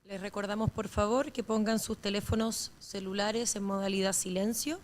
Les recordamos, por favor, que pongan sus teléfonos celulares en modalidad silencio.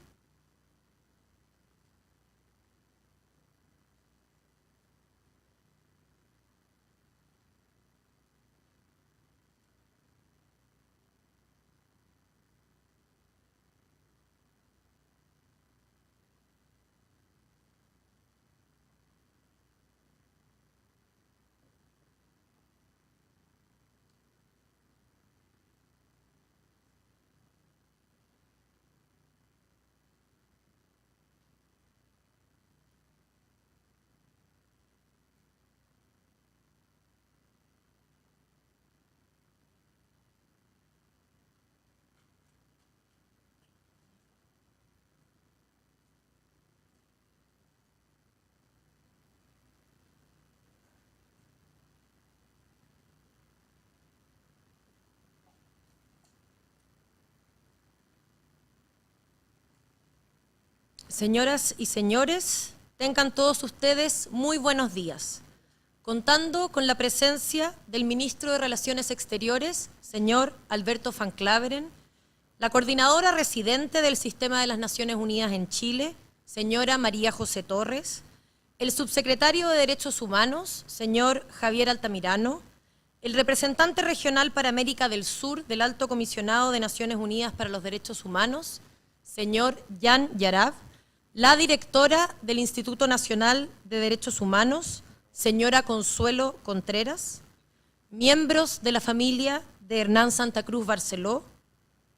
Señoras y señores, tengan todos ustedes muy buenos días. Contando con la presencia del Ministro de Relaciones Exteriores, señor Alberto Van Claveren, la coordinadora residente del Sistema de las Naciones Unidas en Chile, señora María José Torres, el subsecretario de Derechos Humanos, señor Javier Altamirano, el representante regional para América del Sur del Alto Comisionado de Naciones Unidas para los Derechos Humanos, señor Jan Yarab, la directora del Instituto Nacional de Derechos Humanos, señora Consuelo Contreras, miembros de la familia de Hernán Santa Cruz Barceló,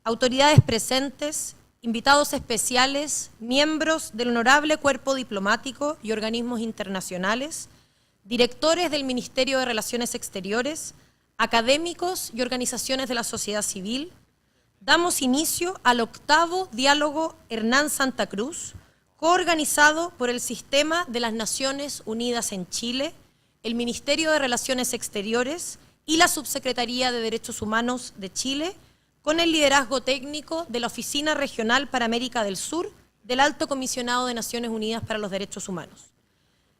autoridades presentes, invitados especiales, miembros del honorable cuerpo diplomático y organismos internacionales, directores del Ministerio de Relaciones Exteriores, académicos y organizaciones de la sociedad civil, damos inicio al octavo Diálogo Hernán Santa Cruz, co-organizado por el Sistema de las Naciones Unidas en Chile, el Ministerio de Relaciones Exteriores y la Subsecretaría de Derechos Humanos de Chile, con el liderazgo técnico de la Oficina Regional para América del Sur del Alto Comisionado de Naciones Unidas para los Derechos Humanos.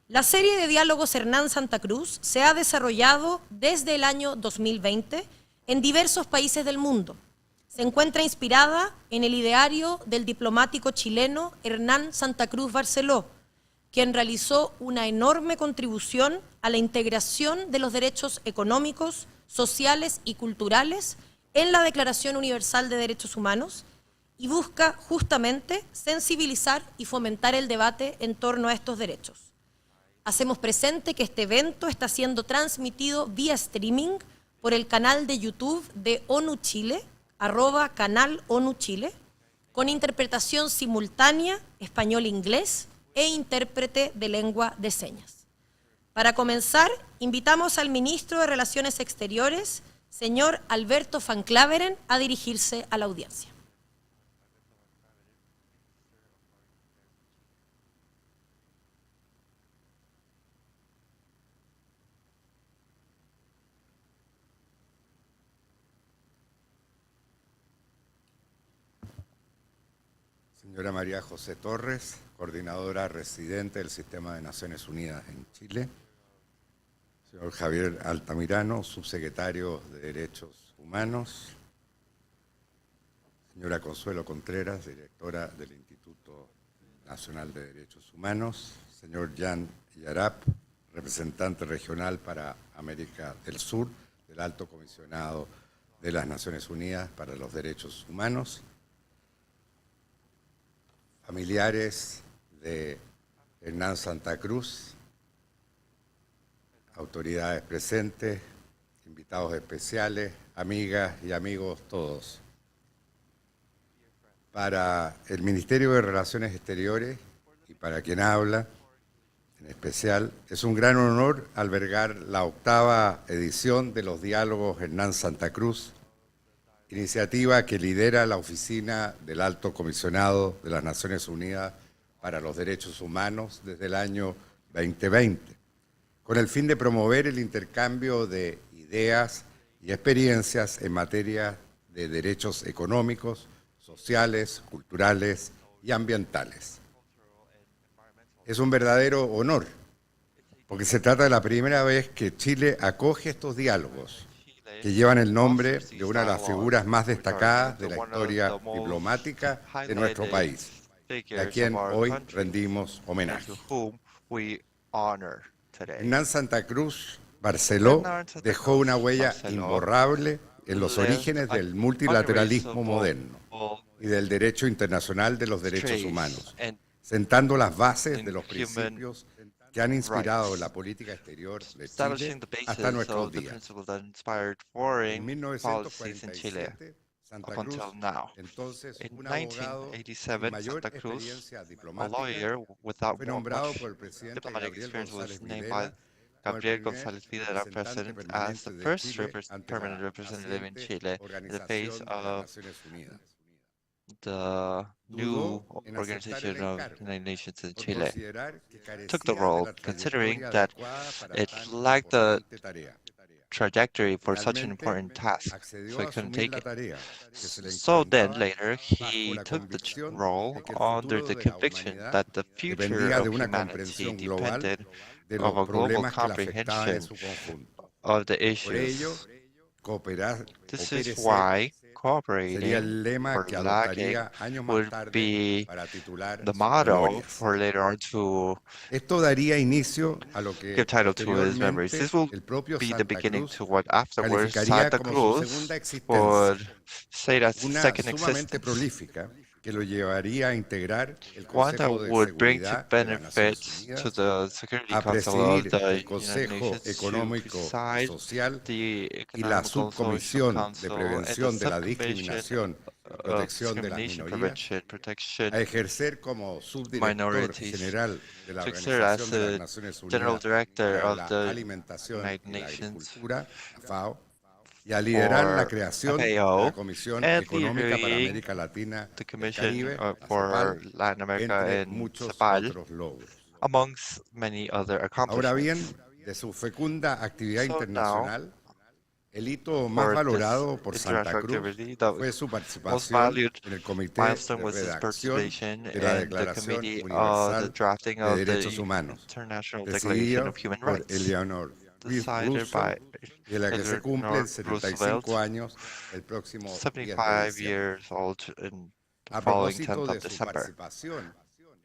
La serie de diálogos Hernán Santa Cruz se ha desarrollado desde el año 2020 en diversos países del mundo. Se encuentra inspirada en el ideario del diplomático chileno Hernán Santa Cruz Barceló, quien realizó una enorme contribución a la integración de los derechos económicos, sociales y culturales en la Declaración Universal de Derechos Humanos y busca justamente sensibilizar y fomentar el debate en torno a estos derechos. Hacemos presente que este evento está siendo transmitido vía streaming por el canal de YouTube de ONU Chile, @canal ONU Chile, con interpretación simultánea español-inglés e intérprete de lengua de señas. Para comenzar, invitamos al Ministro de Relaciones Exteriores, señor Alberto Van Claveren, a dirigirse a la audiencia. Señora María José Torres, coordinadora residente del Sistema de Naciones Unidas en Chile. Señor Javier Altamirano, subsecretario de Derechos Humanos. Señora Consuelo Contreras, directora del Instituto Nacional de Derechos Humanos. Señor Jan Yarab, representante regional para América del Sur del Alto Comisionado de las Naciones Unidas para los Derechos Humanos. Familiares de Hernán Santa Cruz, autoridades presentes, invitados especiales, amigas y amigos todos. Para el Ministerio de Relaciones Exteriores y para quien habla, en especial, es un gran honor albergar la octava edición de los Diálogos Hernán Santa Cruz, iniciativa que lidera la Oficina del Alto Comisionado de las Naciones Unidas para los Derechos Humanos desde el año 2020, con el fin de promover el intercambio de ideas y experiencias en materia de derechos económicos, sociales, culturales y ambientales. Es un verdadero honor, porque se trata de la primera vez que Chile acoge estos diálogos, que llevan el nombre de una de las figuras más destacadas de la historia diplomática de nuestro país, y a quien hoy rendimos homenaje. Hernán Santa Cruz Barceló dejó una huella imborrable en los orígenes del multilateralismo moderno y del derecho internacional de los derechos humanos, sentando las bases de los principios que han inspirado la política exterior de Chile hasta nuestros días. En 1947, Santa Cruz, entonces un abogado sin mayor experiencia diplomática, fue nombrado por el presidente Gabriel González Videla como el primer representante permanente de Chile ante la naciente Organización de las Naciones Unidas. The new Dudó en Organization aceptar el of encargo United Nations in por Chile considerar que took the carecía de role, la considering trayectoria that adecuada para it tan lacked the importante tarea. trajectory for such an Finalmente, important task, accedió so a he couldn't asumir take la it. tarea que se le So then encomendaba later bajo he la took the convicción role de que el under futuro the de la conviction humanidad that the future dependía de of una humanity comprensión global depended de of los a global problemas que la afectaban en comprehension su conjunto. of the Por ello, issues. This is coopérese why sería cooperating el lema or que lagging adoptaría años más would tarde be para titular the sus motto memorias. for later on to Esto daría inicio a lo give que title to his memories. posteriormente This will el propio be the Santa beginning Cruz to what afterwards calificaría Santa como su Cruz segunda existencia, would say that's una second sumamente existence, prolífica que lo llevaría a integrar el one that Consejo de would bring to Seguridad de las benefit Naciones to Unidas, the Security a Council of presidir el the United Consejo Nations to Económico y preside Social the y la Economical Social Subcomisión de Council and the Prevención de la Subcommission Discriminación y of Protección de las Discrimination Minorías, Prevention Protection a ejercer como subdirector Minorities, general de la to exert as Organización de las the Naciones General Unidas Director para of la the Alimentación United y la Nations Agricultura, FAO, y a liderar la for creación de la FAO Comisión and Económica para leading América Latina the y el Commission Caribe, la for CEPAL, Latin America entre and muchos CEPAL, otros logros. amongst many other Ahora accomplishments. bien, de su fecunda actividad So now, internacional, el hito más for this valorado por Santa international Cruz activity, the fue su most participación valued en el Comité milestone de was his Redacción participation de la in the Declaración committee of the Universal drafting de of Derechos the Humanos, International Declaration presidido of Human por Rights, Eleanor decided Roosevelt, by y de la que se cumplen Eleanor 75 Roosevelt, años el próximo 10 de 75 diciembre. years old in the A following propósito 10th of de su December. participación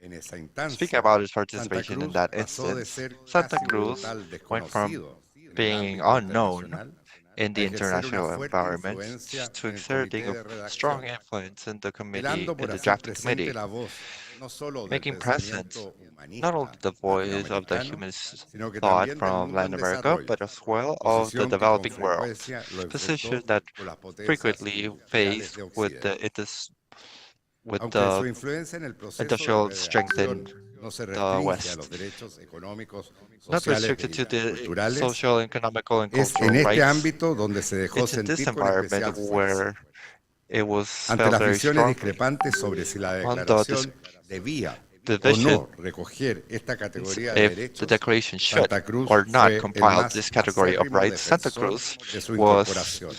en esa Speaking instancia, about his Santa participation in Cruz that pasó de instance, ser Santa casi un Cruz total went from desconocido en el being ámbito unknown internacional in a the ejercer una international fuerte environment influencia to en el exerting comité a de strong redacción, influence in the committee, quedando in por the hacer drafting presente committee, la voz no solo del making present pensamiento not only humanista the voice of the latinoamericano, humanist sino que thought también del from mundo Latin en America, desarrollo, but as well of the posición que con developing world, frecuencia lo position enfrentó that con las potencias frequently industriales faced de with Occidente. with Aunque su the influencia en el proceso de industrial strength in redacción no se the restringe a los West, derechos económicos, not sociales restricted to y the culturales, social, economical, and es en cultural este rights. ámbito donde se dejó It's in this sentir con environment especial fuerza. where it was Ante felt las very visiones strongly discrepantes sobre si la on the declaración debía o division no recoger esta categoría de if the derechos, declaration should Santa Cruz or not fue el compile más this category of acérrimo rights. Santa defensor Cruz de su was incorporación,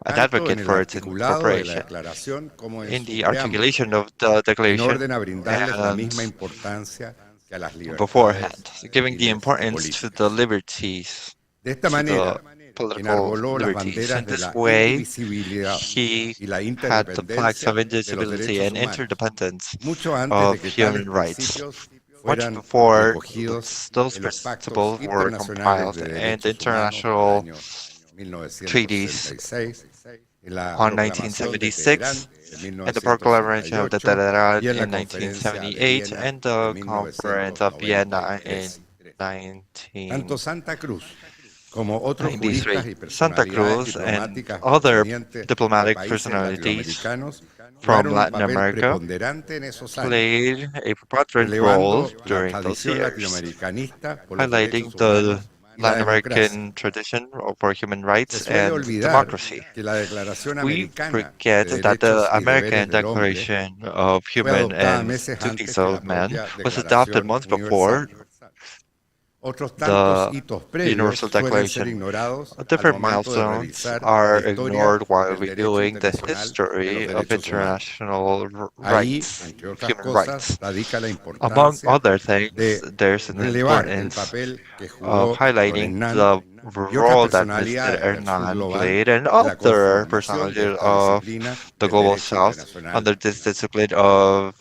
an tanto en advocate el for its articulado de la incorporation declaración como en in su the preámbulo, articulation of the en declaration orden a brindarles la and misma importancia que a las libertades beforehand, giving the civiles y importance to the políticas. liberties, De esta to the manera, political enarboló las liberties. In banderas de this la way, indivisibilidad he y la had the flags interdependencia of de los indivisibility derechos and humanos, interdependence mucho antes de of que tales human rights, principios much fueran before recogidos those en los pactos principles were internacionales compiled de and derechos humanos del international año treaties 1966, en la on Proclamación de Teherán 1976 de and the Proclamation of the 1968 Declaration y en la in Conferencia de 1978 Viena and de the Conference of Vienna in 1993. Tanto 1993. Santa Cruz como otros juristas y Santa personalidades Cruz and diplomáticas other provenientes de diplomatic países personalities latinoamericanos from jugaron un Latin papel America preponderante en esos años, played a preponderant role relevando la during those tradición years, latinoamericanista por los highlighting derechos the humanos y la Latin democracia. American tradition for human Se rights suele and olvidar democracy. que la Declaración We Americana forget de that the Derechos y Deberes American del Hombre Declaration of fue Human adoptada and meses antes Duties que la of Man propia was adopted Declaración months Universal. before Otros tantos the hitos previos Universal suelen ser Declaration. ignorados al Different momento de milestones revisar are la historia ignored while del derecho reviewing the internacional de los history of derechos humanos. international Ahí, rights, entre otras human cosas, rights. radica la Among importancia other things, de there's an relevar el importance papel que of jugó don highlighting Hernán the y otras role that Mr. personalidades del sur Hernan global played and en la other conformación de personalities esta of disciplina the del Global derecho South internacional under this humano. discipline of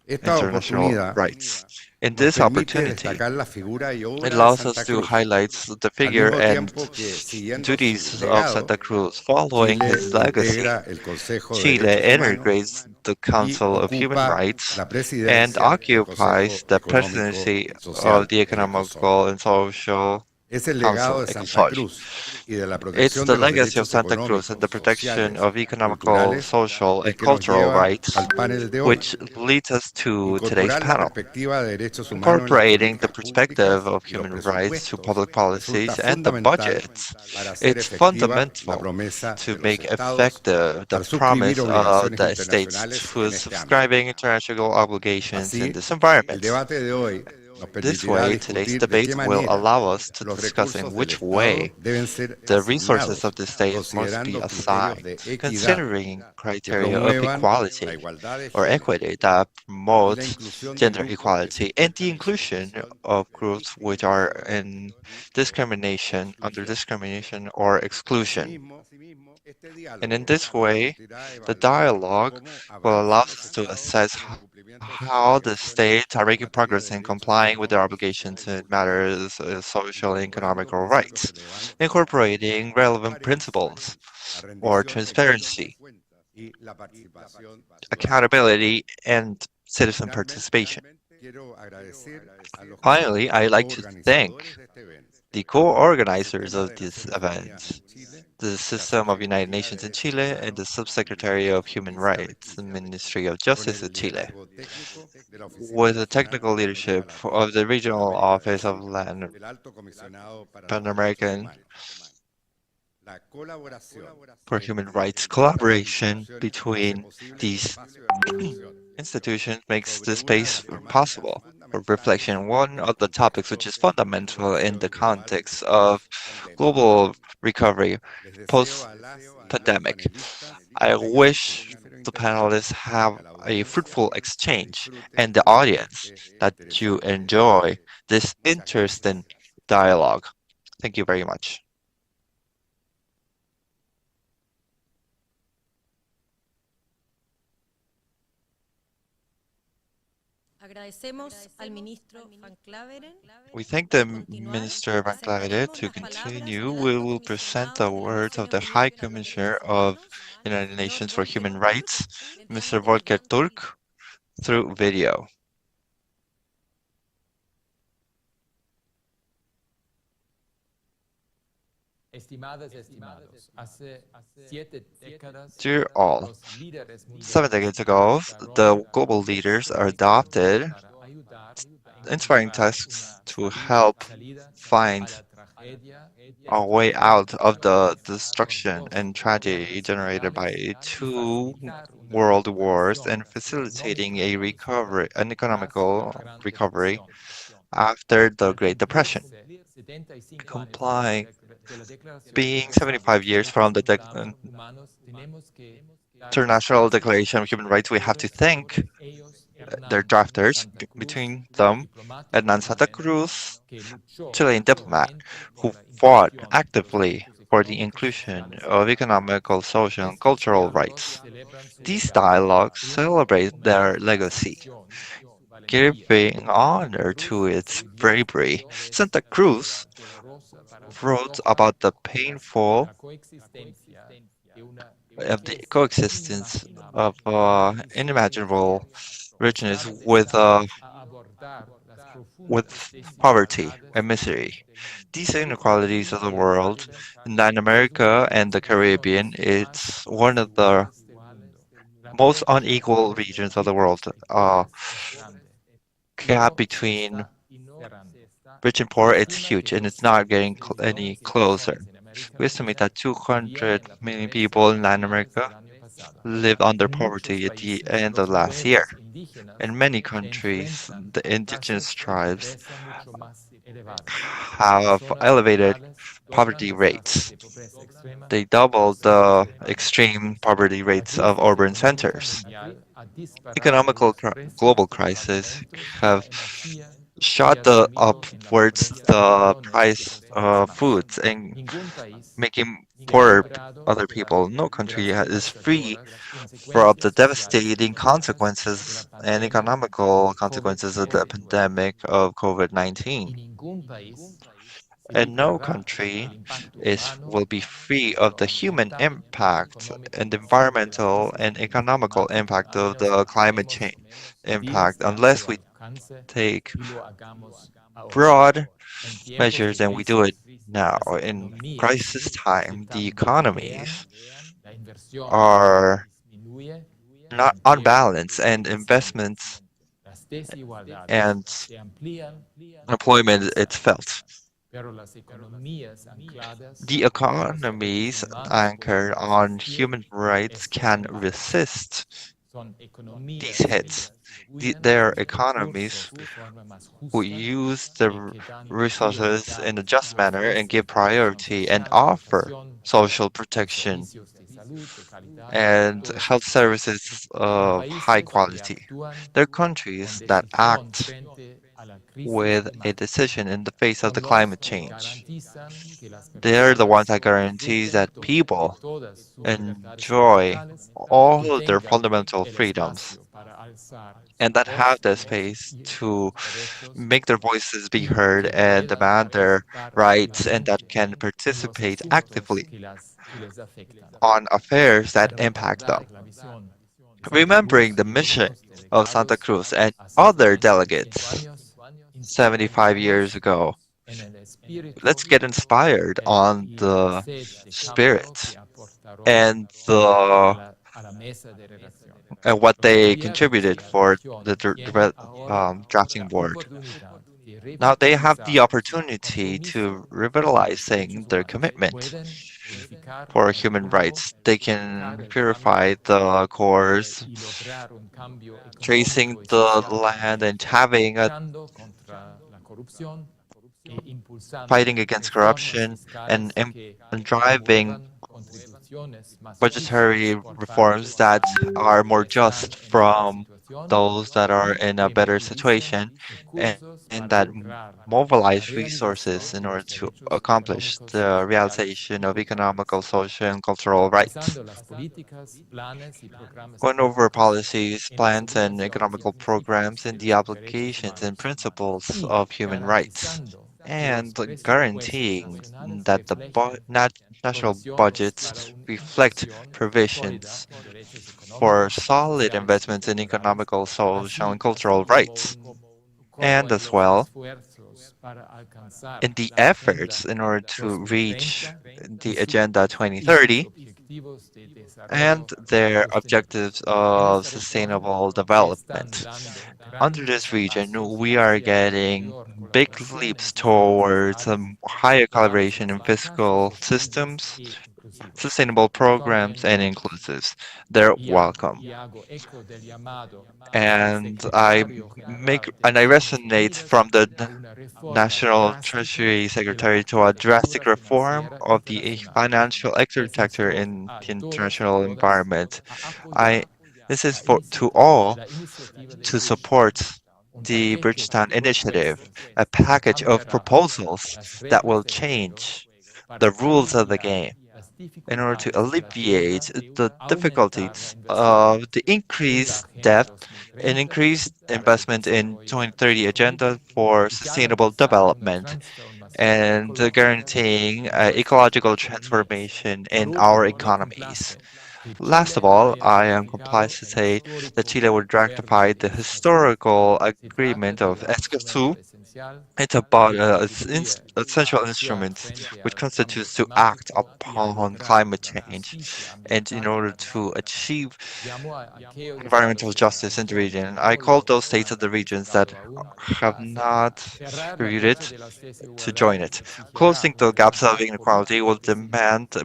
Esta international oportunidad rights. In nos this permite opportunity, destacar la figura y it obra de allows us Santa to Cruz, highlight the al figure mismo and tiempo que, siguiendo su duties of legado, Santa Cruz. Following Chile his legacy, integra el Consejo de Chile Derechos Humanos integrates the y Council of Human ocupa Rights la and presidencia del occupies Consejo the Económico presidency y of Social, the el ECOSOC. Economical and Social Es el legado Council, de Santa ECOSOC. Cruz y de la It's protección the de los legacy of derechos Santa Cruz and the económicos, protection sociales of y economical, culturales social, el and que nos cultural lleva rights, al panel de hoy. which leads us to today's Incorporar la panel. perspectiva de derechos humanos en las Incorporating the políticas perspective públicas of y los human rights to presupuestos public resulta policies and the fundamental budgets, para hacer it's efectiva la fundamental promesa to de los make estados effective the al suscribir promise of obligaciones the states internacionales to en este ámbito. subscribing international obligations in Así, this el environment. debate de hoy nos This permitirá way, today's discutir de qué debate will manera allow us to los discuss in recursos del which Estado way deben ser the resources asignados, of the state must be considerando criterios assigned, de equidad considering que criteria of promuevan la equality igualdad de or género equity that y la promotes inclusión de gender grupos que se equality and the encuentran en inclusion situación of de groups which are in discriminación o discrimination, under exclusión. discrimination or exclusion. Asimismo, este And in diálogo this nos way, permitirá the evaluar dialogue cómo will allow avanzan los us to estados assess en el cumplimiento de sus how the obligaciones states are en making materia de progress in derechos complying with their económicos, sociales obligations y in culturales, matters of social and incorporando economical principios rights, relevantes como incorporating la relevant transparencia, principles la or rendición de cuentas transparency, y la participación ciudadana. accountability, and citizen Finalmente, participation. quiero agradecer a los que Finally, fueron I'd like to thank coorganizadores de este evento, the el co-organizers Sistema of de this Naciones Unidas event, en Chile, the la System of United Subsecretaría de Nations in Derechos Chile and Humanos the del Subsecretary Ministerio de of Human Rights, the Justicia, Ministry of con Justice el in Chile, liderazgo técnico de la Oficina with the Regional technical para América leadership Latina of the y Regional América del Office of Sur, Latin del Alto Comisionado para Pan los Derechos American Humanos. La colaboración for de Human Rights entre estas collaboration instituciones hace between posible este these espacio de reflexión institutions makes sobre this una de space las temáticas possible for fundamentales reflection. One en el of the topics which contexto is de fundamental in the recuperación global context of post-pandemia. global recovery Les deseo a las y los post-pandemic. panelistas que I tengan un wish fructífero the intercambio panelists y have a la a audiencia fruitful que exchange disfrute and the de audience este that you interesante enjoy debate. this Muchas interesting gracias. dialogue. Thank you very much. Agradecemos al ministro Van Claveren. We thank the Minister Van Claveren to continue. We will present the words of the High Commissioner of United Nations for Human Rights, Mr. Volker Turk, through video. Dear all, 7 decades ago, the global leaders adopted inspiring tasks to help find a way out of the destruction and tragedy generated by two world wars and facilitating a recovery, an economical recovery after the Great Depression. Complying, being 75 years from the International Declaration of Human Rights, we have to thank their drafters, between them Hernán Santa Cruz, Chilean diplomat, who fought actively for the inclusion of economical, social, and cultural rights. These dialogues celebrate their legacy, giving honor to its bravery. Santa Cruz wrote about the painful of the coexistence of unimaginable richness with poverty and misery. These inequalities of the world in Latin America and the Caribbean, it's one of the most unequal regions of the world. Gap between rich and poor, it's huge, and it's not getting any closer. We estimate that 200 million people in Latin America lived under poverty at the end of last year. In many countries, the indigenous tribes have elevated poverty rates. They doubled the extreme poverty rates of urban centers. Economical global crises have shot upwards the price of foods and making poorer other people. No country is free from the devastating consequences and economical consequences of the pandemic of COVID-19. And no country will be free of the human impact and environmental and economical impact of the climate change impact unless we take broad measures, and we do it now. In crisis time, the economies are not unbalanced, and investments and employment it's felt. The economies anchored on human rights can resist these hits. There are economies who use the resources in a just manner and give priority and offer social protection and health services of high quality. There are countries that act with a decision in the face of the climate change. They're the ones that guarantees that people enjoy all of their fundamental freedoms and that have the space to make their voices be heard and demand their rights and that can participate actively on affairs that impact them. Remembering the mission of Santa Cruz and other delegates 75 years ago, let's get inspired on the spirit and what they contributed for the drafting board. Now they have the opportunity to revitalizing their commitment for human rights. They can purify the cores, tracing the land and having a fighting against corruption and driving budgetary reforms that are more just from those that are in a better situation and that mobilize resources in order to accomplish the realization of economical, social, and cultural rights. Going over policies, plans, and economical programs and the obligations and principles of human rights, and guaranteeing that the national budgets reflect provisions for solid investments in economical, social, and cultural rights. And as well, in the efforts in order to reach the Agenda 2030 and their objectives of sustainable development. Under this region, we are getting big leaps towards higher collaboration in fiscal systems, sustainable programs, and inclusives. They're welcome. And I resonate from the National Treasury Secretary to a drastic reform of the financial architecture in the international environment. I this is for to all to support the Bridgetown Initiative, a package of proposals that will change the rules of the game in order to alleviate the difficulties of the increased debt and increased investment in 2030 agenda for sustainable development and guaranteeing ecological transformation in our economies. Last of all, I am compliant to say that Chile would ratify the historical agreement of Escazú. It's about essential instruments which constitutes to act upon climate change and in order to achieve environmental justice in the region. I call those states of the regions that have not reviewed it to join it. Closing the gaps of inequality will demand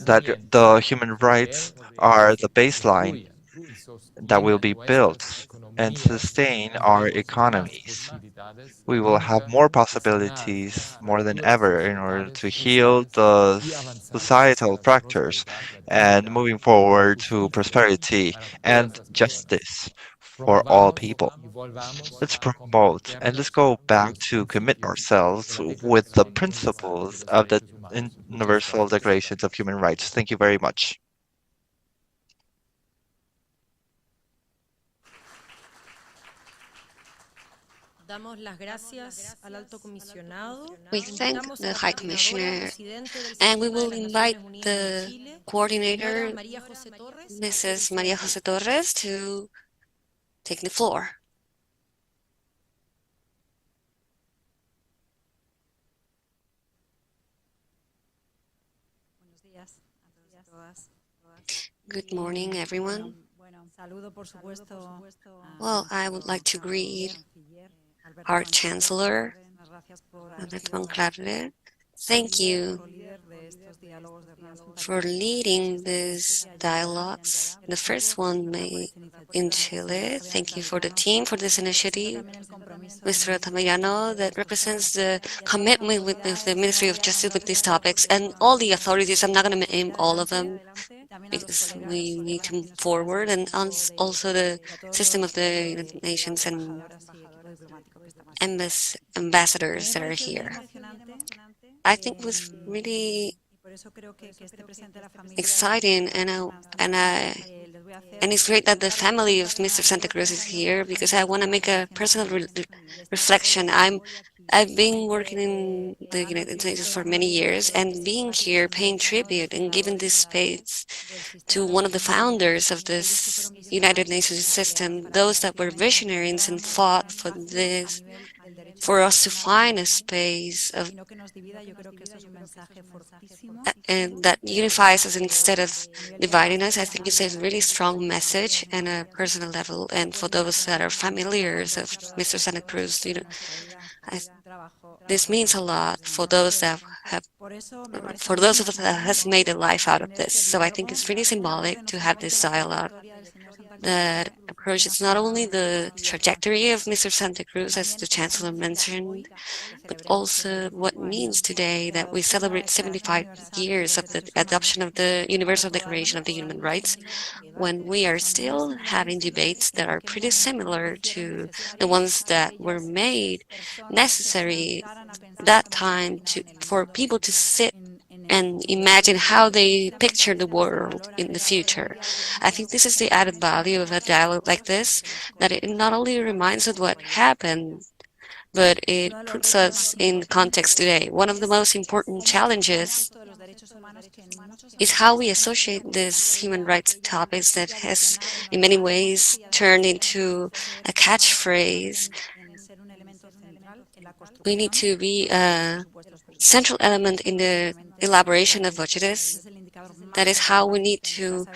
that the human rights are the baseline that will be built and sustain our economies. We will have more possibilities more than ever in order to heal the societal fractures and moving forward to prosperity and justice for all people. Let's promote and let's go back to commit ourselves with the principles of the Universal Declarations of Human Rights. Thank you very much. We thank the High Commissioner, and we will invite the coordinator, Mrs. María José Torres, to take the floor. Good morning, everyone. Well, I would like to greet our Chancellor, Alberto Claver. Thank you for leading these dialogues. The first one made in Chile. Thank you for the team for this initiative. Mr. Tamayano, that represents the commitment with the Ministry of Justice with these topics and all the authorities. I'm not going to name all of them because we need to move forward, and also the system of the United Nations and ambassadors that are here. I think it was really exciting, and it's great that the family of Mr. Santa Cruz is here, because I want to make a personal reflection. I've been working in the United States for many years, and being here, paying tribute and giving this space to one of the founders of this United Nations system, those that were visionaries and fought for this, for us to find a space of and that unifies us instead of dividing us. I think it's a really strong message and a personal level. And for those that are familiars of Mr. Santa Cruz, this means a lot for those that for those of us that has made a life out of this. So I think it's really symbolic to have this dialogue that approaches not only the trajectory of Mr. Santa Cruz, as the Chancellor mentioned, but also what it means today that we celebrate 75 years of the adoption of the Universal Declaration of the Human Rights, when we are still having debates that are pretty similar to the ones that were made necessary that time for people to sit and imagine how they picture the world in the future. I think this is the added value of a dialogue like this, that it not only reminds us what happened, but it puts us in context today. One of the most important challenges is how we associate these human rights topics that has in many ways turned into a catchphrase. We need to be a central element in the elaboration of budgets. That is how we need to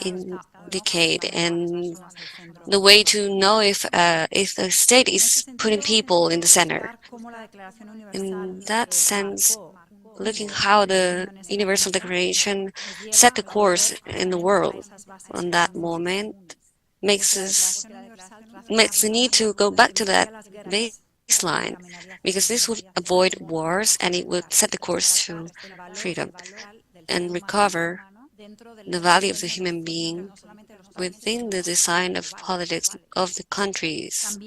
indicate, and the way to know if the state is putting people in the center. In that sense, looking how the Universal Declaration set the course in the world on that moment makes the need to go back to that baseline, because this would avoid wars and it would set the course to freedom and recover the value of the human being within the design of politics of the countries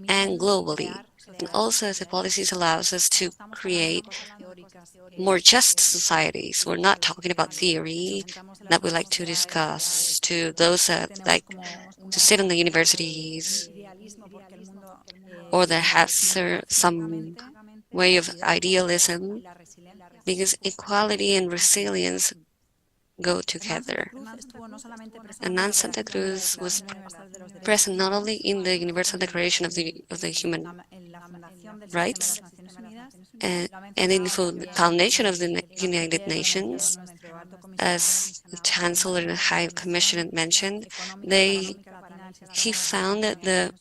and globally. And also, the policies allows us to create more just societies. We're not talking about theory that we like to discuss to those that like to sit in the universities or that have some way of idealism, because equality and resilience go together. Hernán Santa Cruz was present not only in the Universal Declaration of the Human Rights and in the foundation of the United Nations, as the Chancellor and the High Commissioner mentioned. He founded the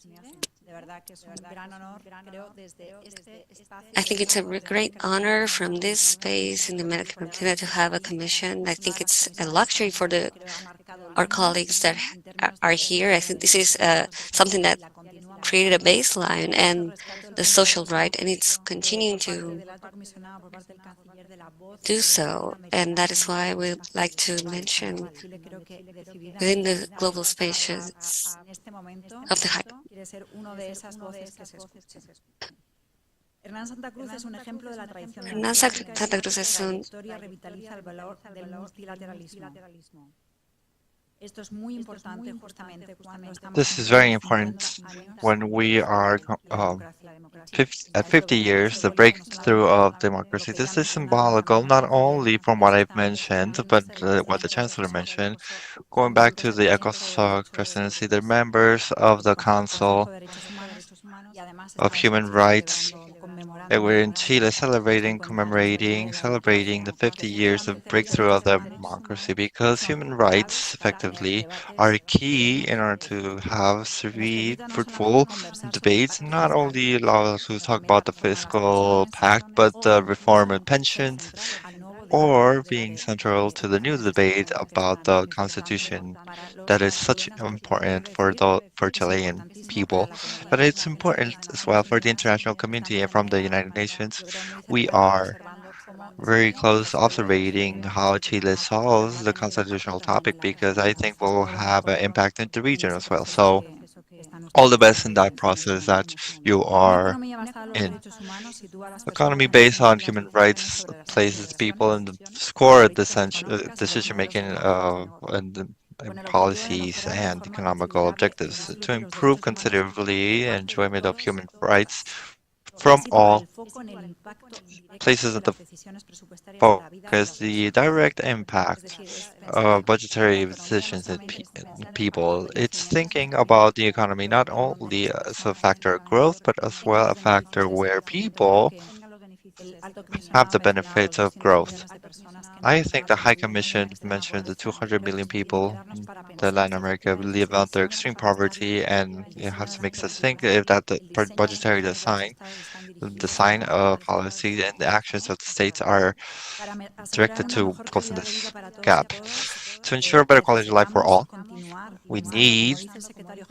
I think it's a great honor from this space in the American Continent to have a commission. I think it's a luxury for our colleagues that are here. I think this is something that created a baseline and the social right, and it's continuing to do so. And that is why we like to mention within the global spaces of the high. Hernán Santa Cruz es un ejemplo de la tradición de Hernán Santa Cruz es un historia revitaliza el valor del multilateralismo. Esto es muy importante justamente cuando estamos This is very important when we are at 50 years, the breakthrough of democracy. This is symbolical not only from what I've mentioned, but what the Chancellor mentioned. Going back to the ECOSOC presidency, the members of the Council of Human Rights, and we're in Chile commemorating, celebrating the 50 years of breakthrough of democracy because human rights effectively are key in order to have sweet, fruitful debates, not only allow us to talk about the fiscal pact, but the reform of pensions, or being central to the new debate about the constitution that is such important for Chilean people. But it's important as well for the international community and from the United Nations. We are very close observing how Chile solves the constitutional topic because I think will have an impact in the region as well. So all the best in that process that you are in. Economy based on human rights places people in the core of the decision making and policies and economical objectives to improve considerably enjoyment of human rights from all places of the focus, the direct impact of budgetary decisions in people. It's thinking about the economy not only as a factor of growth, but as well a factor where people have the benefits of growth. I think the High Commission mentioned the 200 million people that Latin America live under extreme poverty, and you have to make us think if that the budgetary design of policy and the actions of the states are directed to closing this gap. To ensure better quality of life for all, we need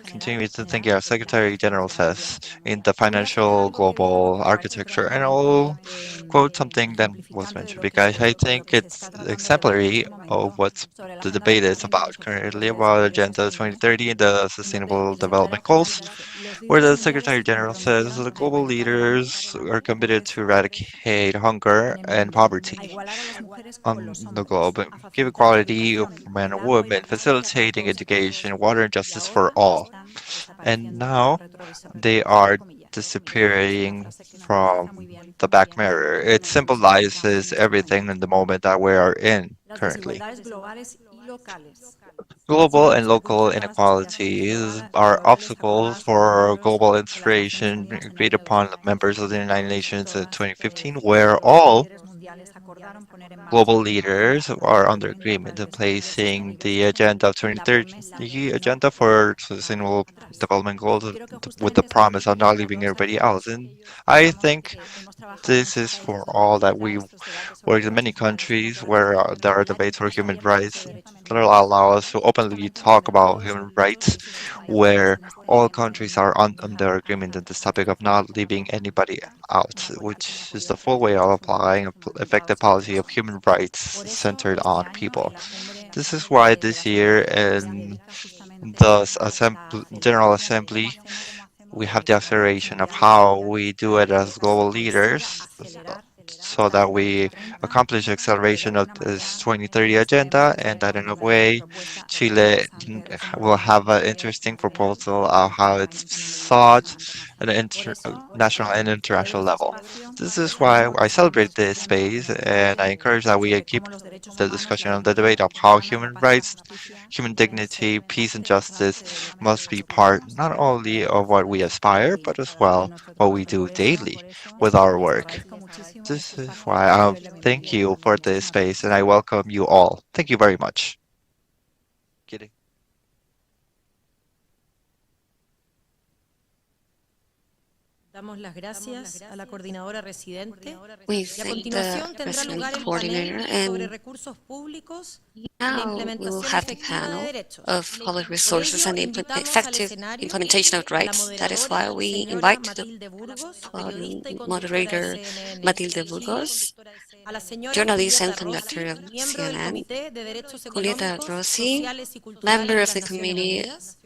continue to think our Secretary General says in the financial global architecture. And I'll quote something that was mentioned because I think it's exemplary of what the debate is about currently about Agenda 2030 and the Sustainable Development Goals, where the Secretary General says the global leaders are committed to eradicate hunger and poverty on the globe, and give equality of men and women, facilitating education, water, and justice for all. And now they are disappearing from the back mirror. It symbolizes everything in the moment that we are in currently. Global and local inequalities are obstacles for global integration agreed upon the members of the United Nations in 2015, where all global leaders are under agreement in placing the Agenda of 2030 agenda for Sustainable Development Goals with the promise of not leaving everybody else. And I think this is for all that we work in many countries where there are debates for human rights that will allow us to openly talk about human rights, where all countries are under agreement on this topic of not leaving anybody out, which is the full way of applying effective policy of human rights centered on people. This is why this year in the General Assembly, we have the acceleration of how we do it as global leaders so that we accomplish acceleration of this 2030 agenda and that in a way Chile will have an interesting proposal of how it's sought at an national and international level. This is why I celebrate this space and I encourage that we keep the discussion and the debate of how human rights, human dignity, peace and justice must be part not only of what we aspire, but as well what we do daily with our work. This is why I thank you for this space and I welcome you all. Thank you very much. Kidding. Damos las gracias a la coordinadora residente We y a thank the continuación tendrá resident lugar el coordinator, panel sobre and recursos públicos y la now we will implementación have the efectiva de panel derechos. of public Por resources ello, and invitamos al effective escenario implementation of a la rights. That is why moderadora, we señora invite the Matilde Burgos, periodista y conductora de moderator CNN Matilde Chile, Burgos, a la señora journalist Julieta and conductor Rossi, of miembro del CNN, Comité de Derechos Julieta Económicos, Rossi, Sociales y Culturales member de of las the Naciones Committee Unidas,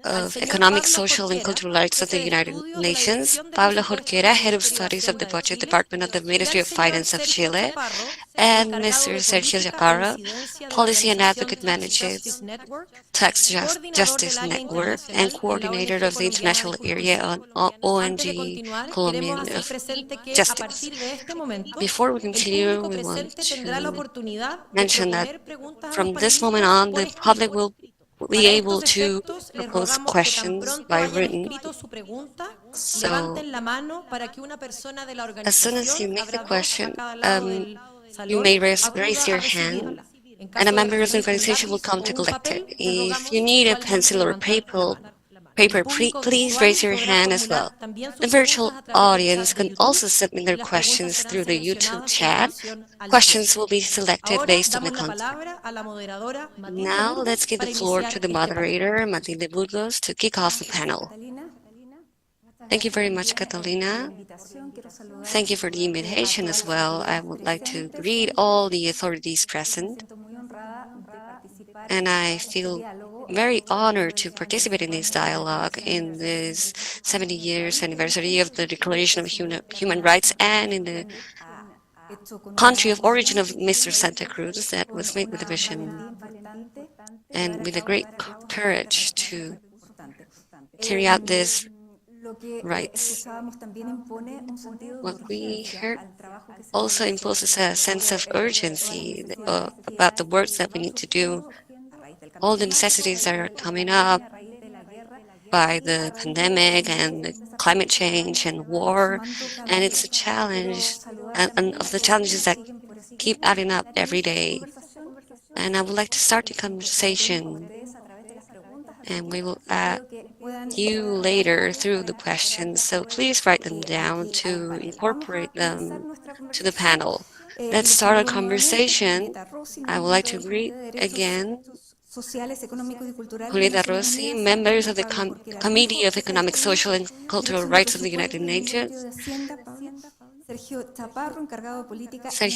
al of señor Economic, Pablo Social, and Jorquera, Cultural Rights of jefe the de United estudio de la Nations, Dirección de Pablo Presupuestos Jorquera, del Head of Ministerio de Studies of the Hacienda de Budget Chile, Department of the y Ministry al of señor Finance of Sergio Chile, Chaparro, and encargado Mr. de Sergio política e Chaparro, incidencia de la Policy and organización Advocate Tax Manages Justice Network, coordinador del Justice área Network, and internacional en la coordinator ONG of the colombiana de international area justicia. on Antes de ONG continuar, queremos Colombian hacer of presente que a Justice. partir de este momento, Before we el continue, público we want presente tendrá la to oportunidad de mention that proponer preguntas a los from this moment panelistas on, por the public escrito. will be Para able estos to efectos, les propose rogamos que tan questions pronto by hayan written. escrito su pregunta, So levanten la mano para que una persona de la as soon as you organización, make the habrá dos a question, cada lado del you salón, may raise acuda a your hand, recibirla. En and a caso de member of the requerir un organization will lápiz come o to un collect it. papel, les If you rogamos need a igualmente pencil or levantar la paper, mano. El paper, público please virtual raise your podrá hand as well. formular también The sus virtual preguntas a través del chat audience de can YouTube also submit y their las preguntas questions serán through the YouTube seleccionadas en chat. relación al tema. Questions will be selected Ahora based on the damos la content. palabra a la moderadora Matilde Now let's Burgos give the para floor to iniciar the este panel. moderator, Matilde Burgos, to kick off the panel. Thank you very much, Catalina. Thank you for the invitation as well. I would like to greet all the authorities present, and I feel very honored to participate in this dialogue in this 70 years anniversary of the Declaration of Human Rights and in the country of origin of Mr. Santa Cruz that was made with a vision and with a great courage to carry out these rights. What we heard also imposes a sense of urgency about the work that we need to do. All the necessities that are coming up by the pandemic and the climate change and war, and it's a challenge, and of the challenges that keep adding up every day. And I would like to start the conversation, and we will add you later through the questions, so please write them down to incorporate them to the panel. Let's start a conversation. I would like to greet again Julieta Rossi, members of the Committee of Economic, Social, and Cultural Rights of the United Nations, Sergio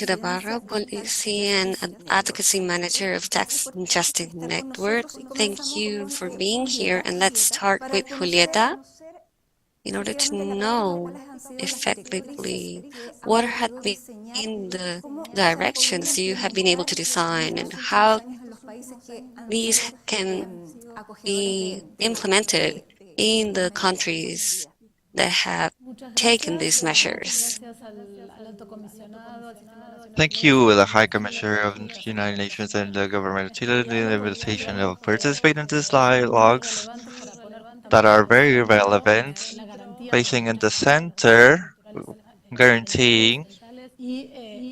Tabarro, Policy and Advocacy Manager of Tax and Justice Network. Thank you for being here, and let's start with Julieta in order to know effectively what have been the directions you have been able to design and how these can be implemented in the countries that have taken these measures. Thank you, the High Commissioner of the United Nations and the Government of Chile, for the invitation to participate in these dialogues that are very relevant, placing in the center, guaranteeing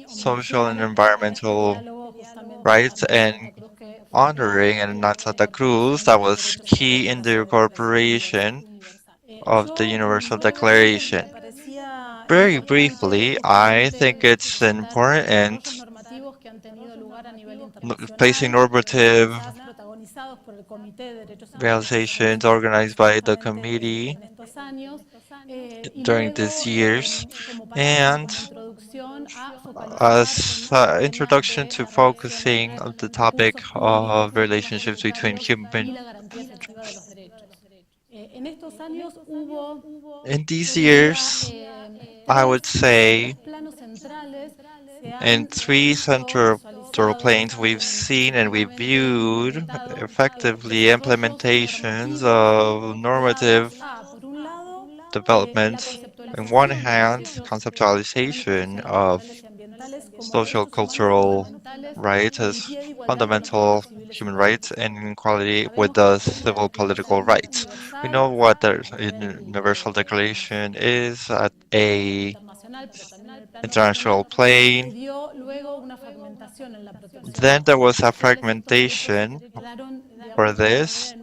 social and environmental rights and honoring Hernán Santa Cruz. That was key in the incorporation of the Universal Declaration. Very briefly, I think it's important placing normative realizations organized by the committee during these years, and as introduction to focusing on the topic of relationships between human. In these years, I would say in three central planes, we've seen and we've viewed effectively implementations of normative development. On one hand, conceptualization of social cultural rights as fundamental human rights and equality with the civil political rights. We know what the Universal Declaration is at a international plane. Then there was a fragmentation for this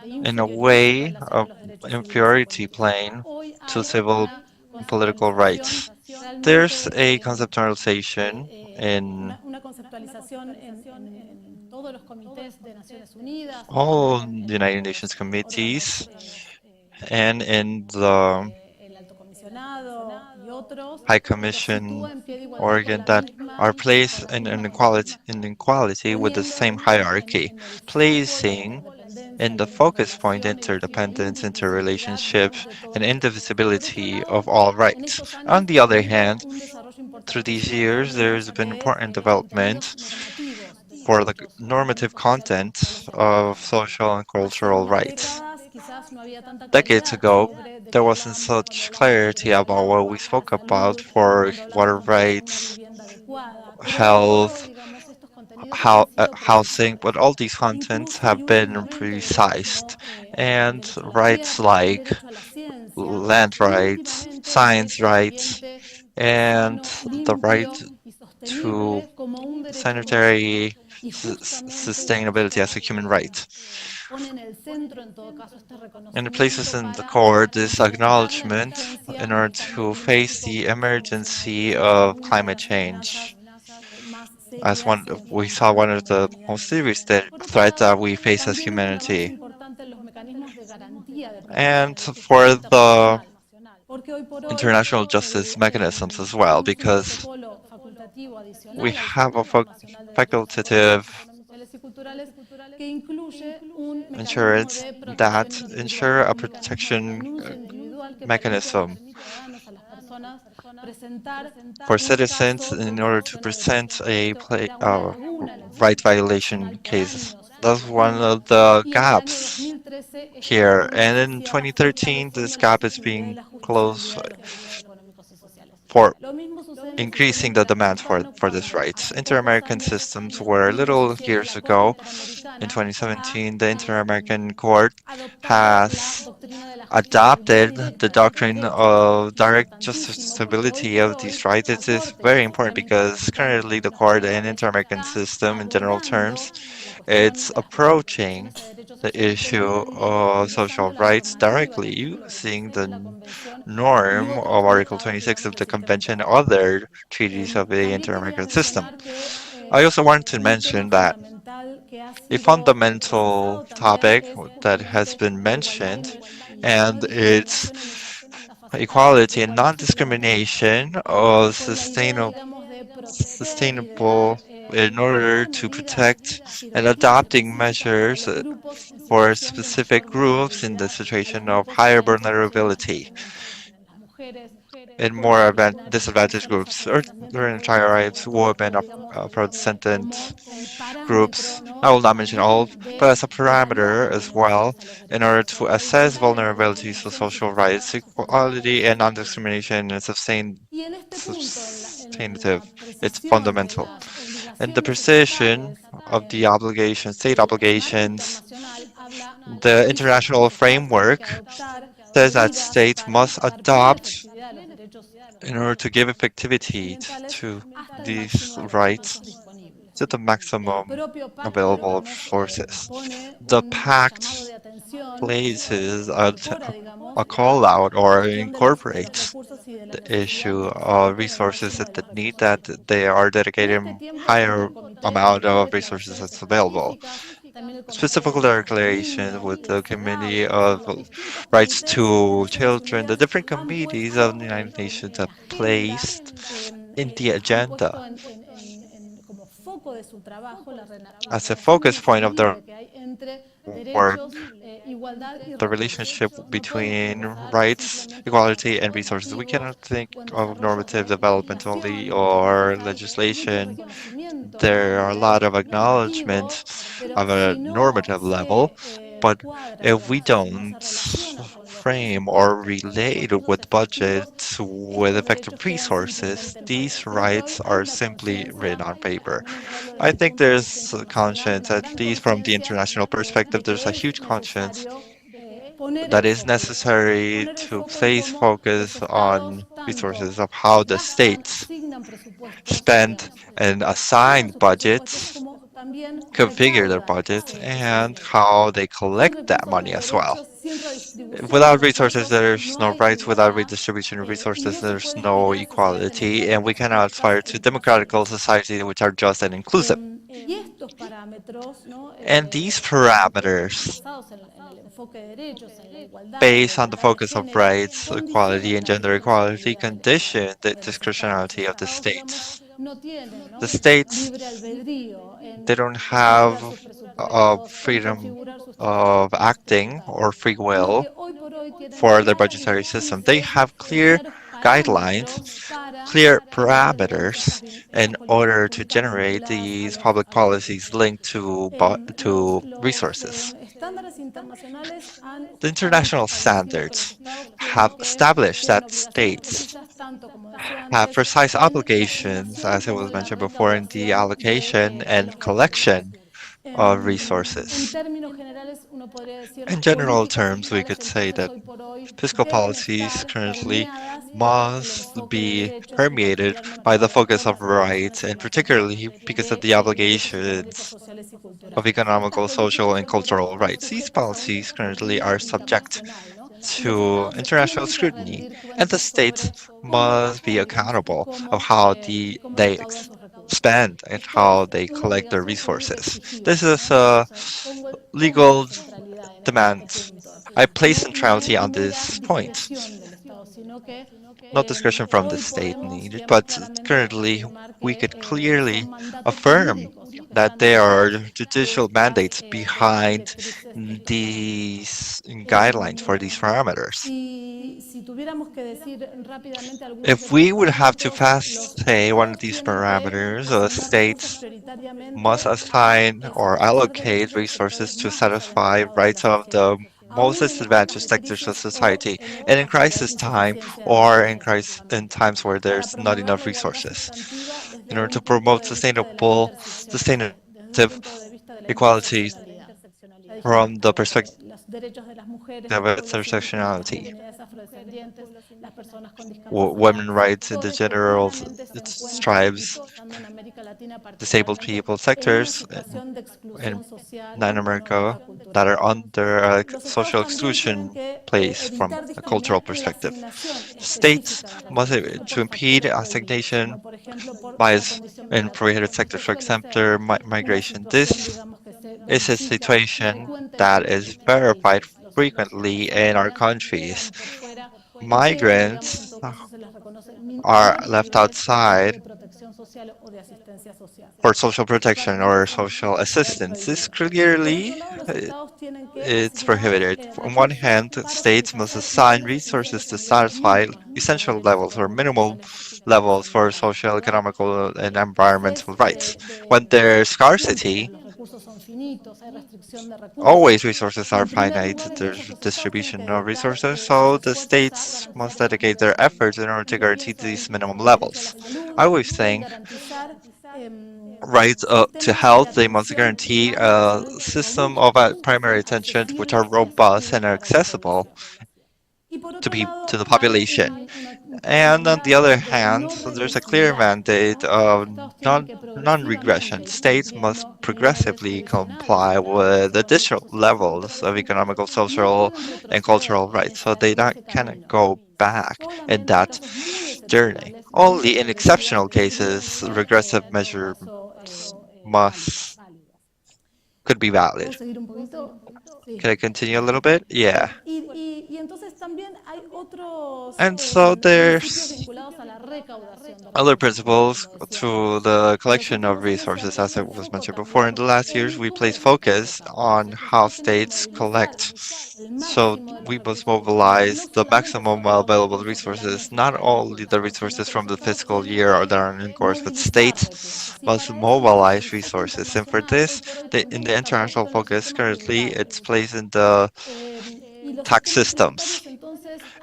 in a way of inferiority plane to civil and political rights. There's a conceptualization in all the United Nations committees and in the High Commission organ that are placed in inequality with the same hierarchy, placing in the focus point interdependence, interrelationship, and indivisibility of all rights. On the other hand, through these years, there's been important development for the normative content of social and cultural rights. Decades ago, there wasn't such clarity about what we spoke about for water rights, health, housing, but all these contents have been precised. And rights like land rights, science rights, and the right to sanitary sustainability as a human right. And it places in the core this acknowledgement in order to face the emergency of climate change. As we saw one of the most serious threats that we face as humanity. And for the international justice mechanisms as well, because we have a facultative insurance that ensure a protection mechanism for citizens in order to present a right violation case. That's one of the gaps here. And in 2013, this gap is being closed for increasing the demand for this rights. Inter-American systems were little years ago. In 2017, the Inter-American Court has adopted the doctrine of direct justiciability of these rights. It is very important because currently the court and Inter-American system in general terms, it's approaching the issue of social rights directly using the norm of Article 26 of the Convention and other treaties of the Inter-American system. I also want to mention that a fundamental topic that has been mentioned, and it's equality and non-discrimination of sustainable in order to protect and adopting measures for specific groups in the situation of higher vulnerability in more disadvantaged groups, or during tribes, women, Afro-descendant groups. I will not mention all, but as a parameter as well, in order to assess vulnerabilities to social rights, equality and non-discrimination and sustainative. It's fundamental. And the precision of the obligations, state obligations, the international framework says that states must adopt in order to give effectivity to these rights to the maximum available sources. The pact places a call out or incorporates the issue of resources that need that they are dedicating higher amount of resources that's available. Specific declarations with the Committee of Rights to Children, the different committees of the United Nations have placed in the agenda as a focus point of their work the relationship between rights, equality, and resources. We cannot think of normative development only or legislation. There are a lot of acknowledgments of a normative level, but if we don't frame or relate with budgets with effective resources, these rights are simply written on paper. I think there's a conscience, at least from the international perspective, there's a huge conscience that is necessary to place focus on resources of how the states spend and assign budgets configure their budget and how they collect that money as well. Without resources, there's no rights. Without redistribution of resources, there's no equality, and we cannot aspire to democratical society which are just and inclusive. And these parameters, based on the focus of rights, equality, and gender equality, condition the discretionality of the states. The states, they don't have freedom of acting or free will for their budgetary system. They have clear guidelines, clear parameters in order to generate these public policies linked to resources. The international standards have established that states have precise obligations, as it was mentioned before, in the allocation and collection of resources. In general terms, we could say that fiscal policies currently must be permeated by the focus of rights, and particularly because of the obligations of economical, social, and cultural rights. These policies currently are subject to international scrutiny, and the states must be accountable of how they spend and how they collect their resources. This is a legal demand. I place centrality on this point. No discretion from the state needed, but currently we could clearly affirm that there are judicial mandates behind these guidelines for these parameters. If we would have to fast say one of these parameters, states must assign or allocate resources to satisfy rights of the most disadvantaged sectors of society, and in crisis time or in times where there's not enough resources, in order to promote sustainable equality from the perspective of intersectionality. Women rights in the general tribes, disabled people sectors in Latin America that are under a social exclusion place from a cultural perspective. States must to impede stagnation, bias in prohibited sectors, for example, migration. This is a situation that is verified frequently in our countries. Migrants are left outside for social protection or social assistance. This clearly it's prohibited. On one hand, states must assign resources to satisfy essential levels or minimal levels for social, economical, and environmental rights. When there's scarcity, always resources are finite. There's distribution of resources, so the states must dedicate their efforts in order to guarantee these minimum levels. I always think rights to health, they must guarantee a system of primary attention which are robust and are accessible to the population. And on the other hand, there's a clear mandate of non-regression. States must progressively comply with additional levels of economical, social, and cultural rights, so they cannot go back in that journey. Only in exceptional cases, regressive measures must could be valid. Can I continue a little bit? Yeah. And so there's other principles to the collection of resources, as it was mentioned before. In the last years, we placed focus on how states collect. So we must mobilize the maximum available resources, not only the resources from the fiscal year or that are in course, but states must mobilize resources. And for this, in the international focus currently, it's placed in the tax systems.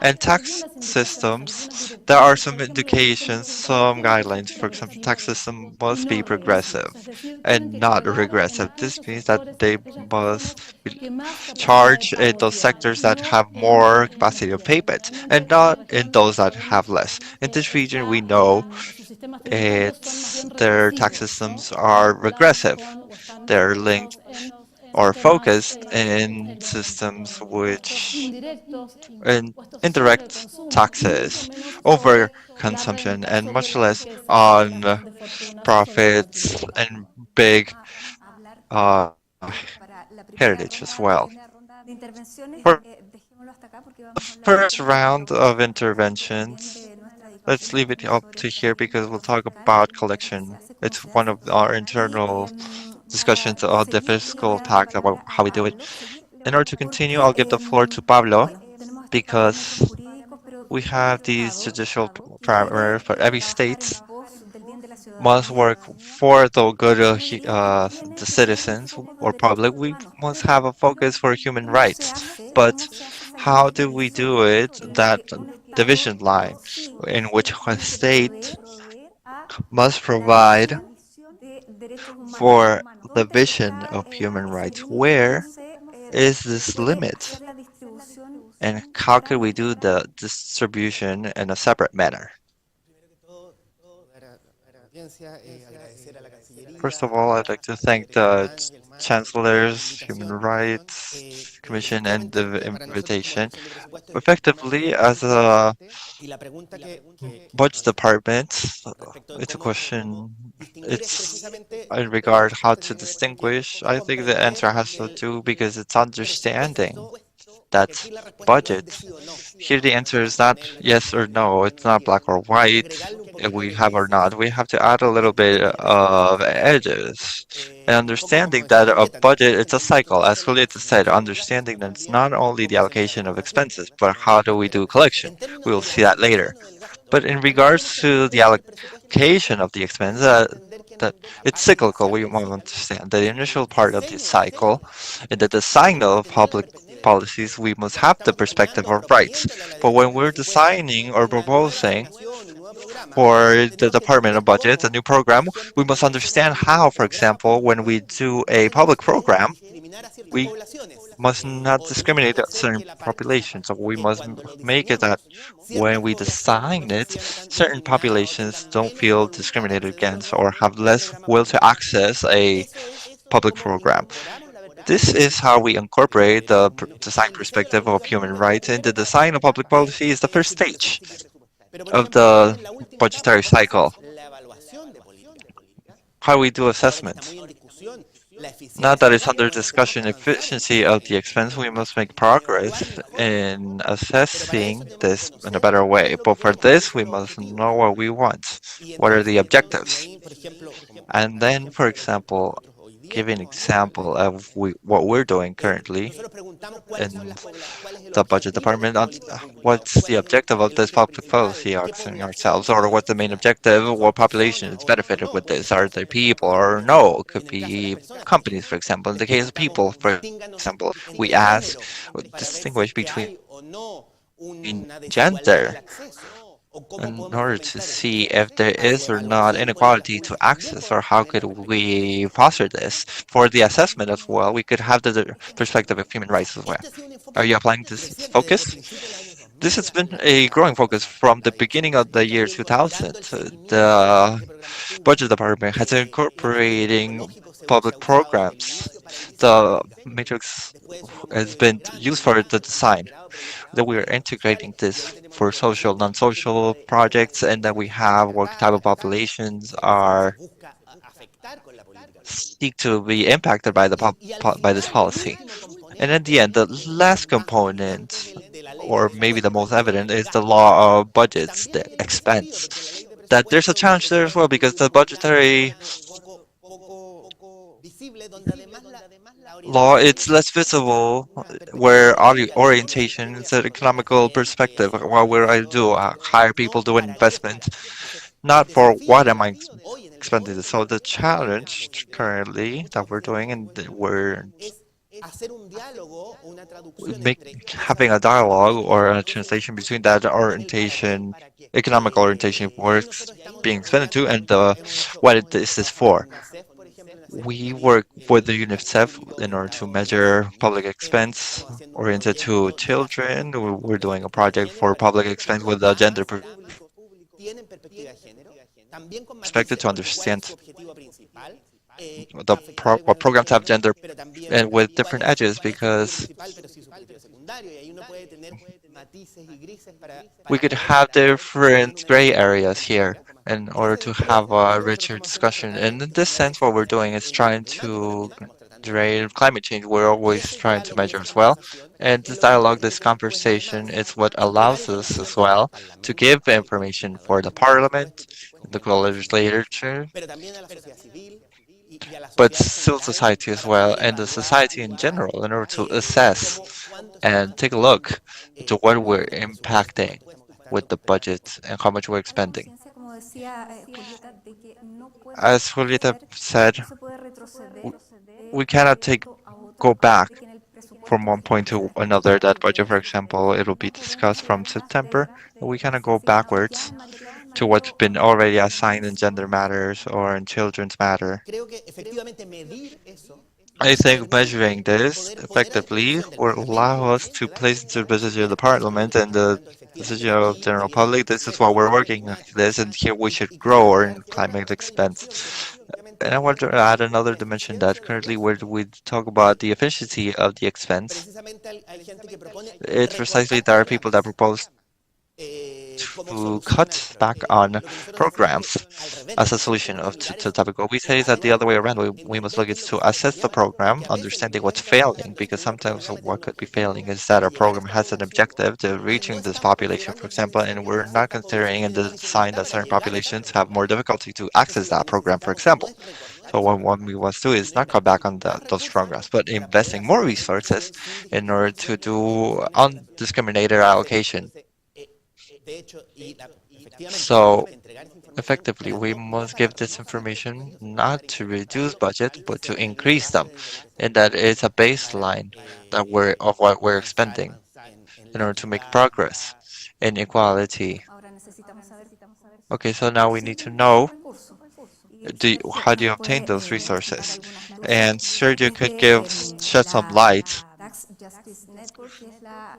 And tax systems, there are some indications, some guidelines. For example, tax system must be progressive and not regressive. This means that they must charge in those sectors that have more capacity of payment and not in those that have less. In this region, we know their tax systems are regressive. They're linked or focused in systems which in indirect taxes over consumption and much less on profits and big uh, heritage as well. For the first round of interventions, let's leave it up to here because we'll talk about collection. It's one of our internal discussions of the fiscal tax about how we do it. In order to continue, I'll give the floor to Pablo because we have these judicial parameters for every state must work for the good of the citizens or public. We must have a focus for human rights. But how do we do it? That division line in which a state must provide for the vision of human rights. Where is this limit? And how could we do the distribution in a separate manner? First of all, I'd like to thank the Chancellor's Human Rights Commission and the invitation. Effectively, as a budget department, it's a question, it's in regard how to distinguish. I think the answer has to do because it's understanding that budget. Here the answer is not yes or no. It's not black or white. If we have or not. We have to add a little bit of edges. And understanding that a budget it's a cycle, as Julieta said, understanding that it's not only the allocation of expenses, but how do we do collection? We will see that later. But in regards to the allocation of the expense, that it's cyclical. We want to understand the initial part of the cycle, and the design of public policies, we must have the perspective of rights. But when we're designing or proposing for the Department of Budget, a new program, we must understand how, for example, when we do a public program, we must not discriminate against certain populations. So we must make it that when we design it, certain populations don't feel discriminated against or have less will to access a public program. This is how we incorporate the design perspective of human rights, and the design of public policy is the first stage of the budgetary cycle. How we do assessment. Now that it's under discussion efficiency of the expense, we must make progress in assessing this in a better way. But for this, we must know what we want. What are the objectives? And then, for example, give an example of what we're doing currently in the budget department. What's the objective of this public policy asking ourselves, or what's the main objective? What population is benefited with this? Are they people or no? It could be companies, for example. In the case of people, for example, we ask, distinguish between gender in order to see if there is or not inequality to access, or how could we foster this. For the assessment as well, we could have the perspective of human rights as well. Are you applying this focus? This has been a growing focus from the beginning of the year 2000. The budget department has been incorporating public programs. The matrix has been used for the design. That we are integrating this for social, non-social projects, and that we have what type of populations are seek to be impacted by by this policy. And at the end, the last component, or maybe the most evident, is the law of budgets, the expense. That there's a challenge there as well because the budgetary law it's less visible where orientation is an economical perspective. What will I do? Hire people, do an investment, not for what am I expending. So the challenge currently that we're doing, and we're having a dialogue or a translation between that orientation, economic orientation works being expended to, and what this is for. We work with the UNICEF in order to measure public expense oriented to children. We're doing a project for public expense with a gender expected to understand what programs have gender and with different edges, because we could have different gray areas here in order to have a richer discussion. And in this sense, what we're doing is trying to drain climate change. We're always trying to measure as well. And this dialogue, this conversation is what allows us as well to give information for the parliament, the co-legislature, but civil society as well, and the society in general, in order to assess and take a look into what we're impacting with the budget and how much we're expending. As Julieta said, we cannot go back from one point to another. That budget, for example, it will be discussed from September, and we cannot go backwards to what's been already assigned in gender matters or in children's matter. I think measuring this effectively will allow us to place into the position of the parliament and the decision of general public. This is what we're working on this, and here we should grow our climate expense. And I want to add another dimension that currently where we talk about the efficiency of the expense. It's precisely there are people that propose to cut back on programs as a solution to the topic. What we say is that the other way around, we must look is to assess the program, understanding what's failing, because sometimes what could be failing is that our program has an objective to reaching this population, for example, and we're not considering in the design that certain populations have more difficulty to access that program, for example. So what we want to do is not cut back on those programs, but investing more resources in order to do undiscriminated allocation. So, effectively, we must give this information not to reduce budget, but to increase them, and that is a baseline that of what we're expending in order to make progress in equality. Okay, so now we need to know how do you obtain those resources? And Sergio could shed some light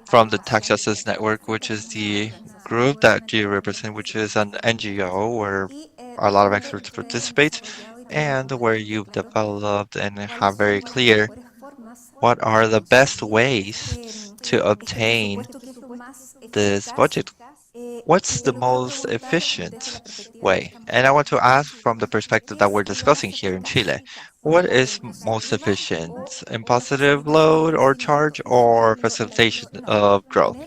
from the Tax Justice Network, which is the group that you represent, which is an NGO where a lot of experts participate, and where you've developed and have very clear what are the best ways to obtain this budget. What's the most efficient way? And I want to ask from the perspective that we're discussing here in Chile, what is most efficient? Impositive load or charge or facilitation of growth?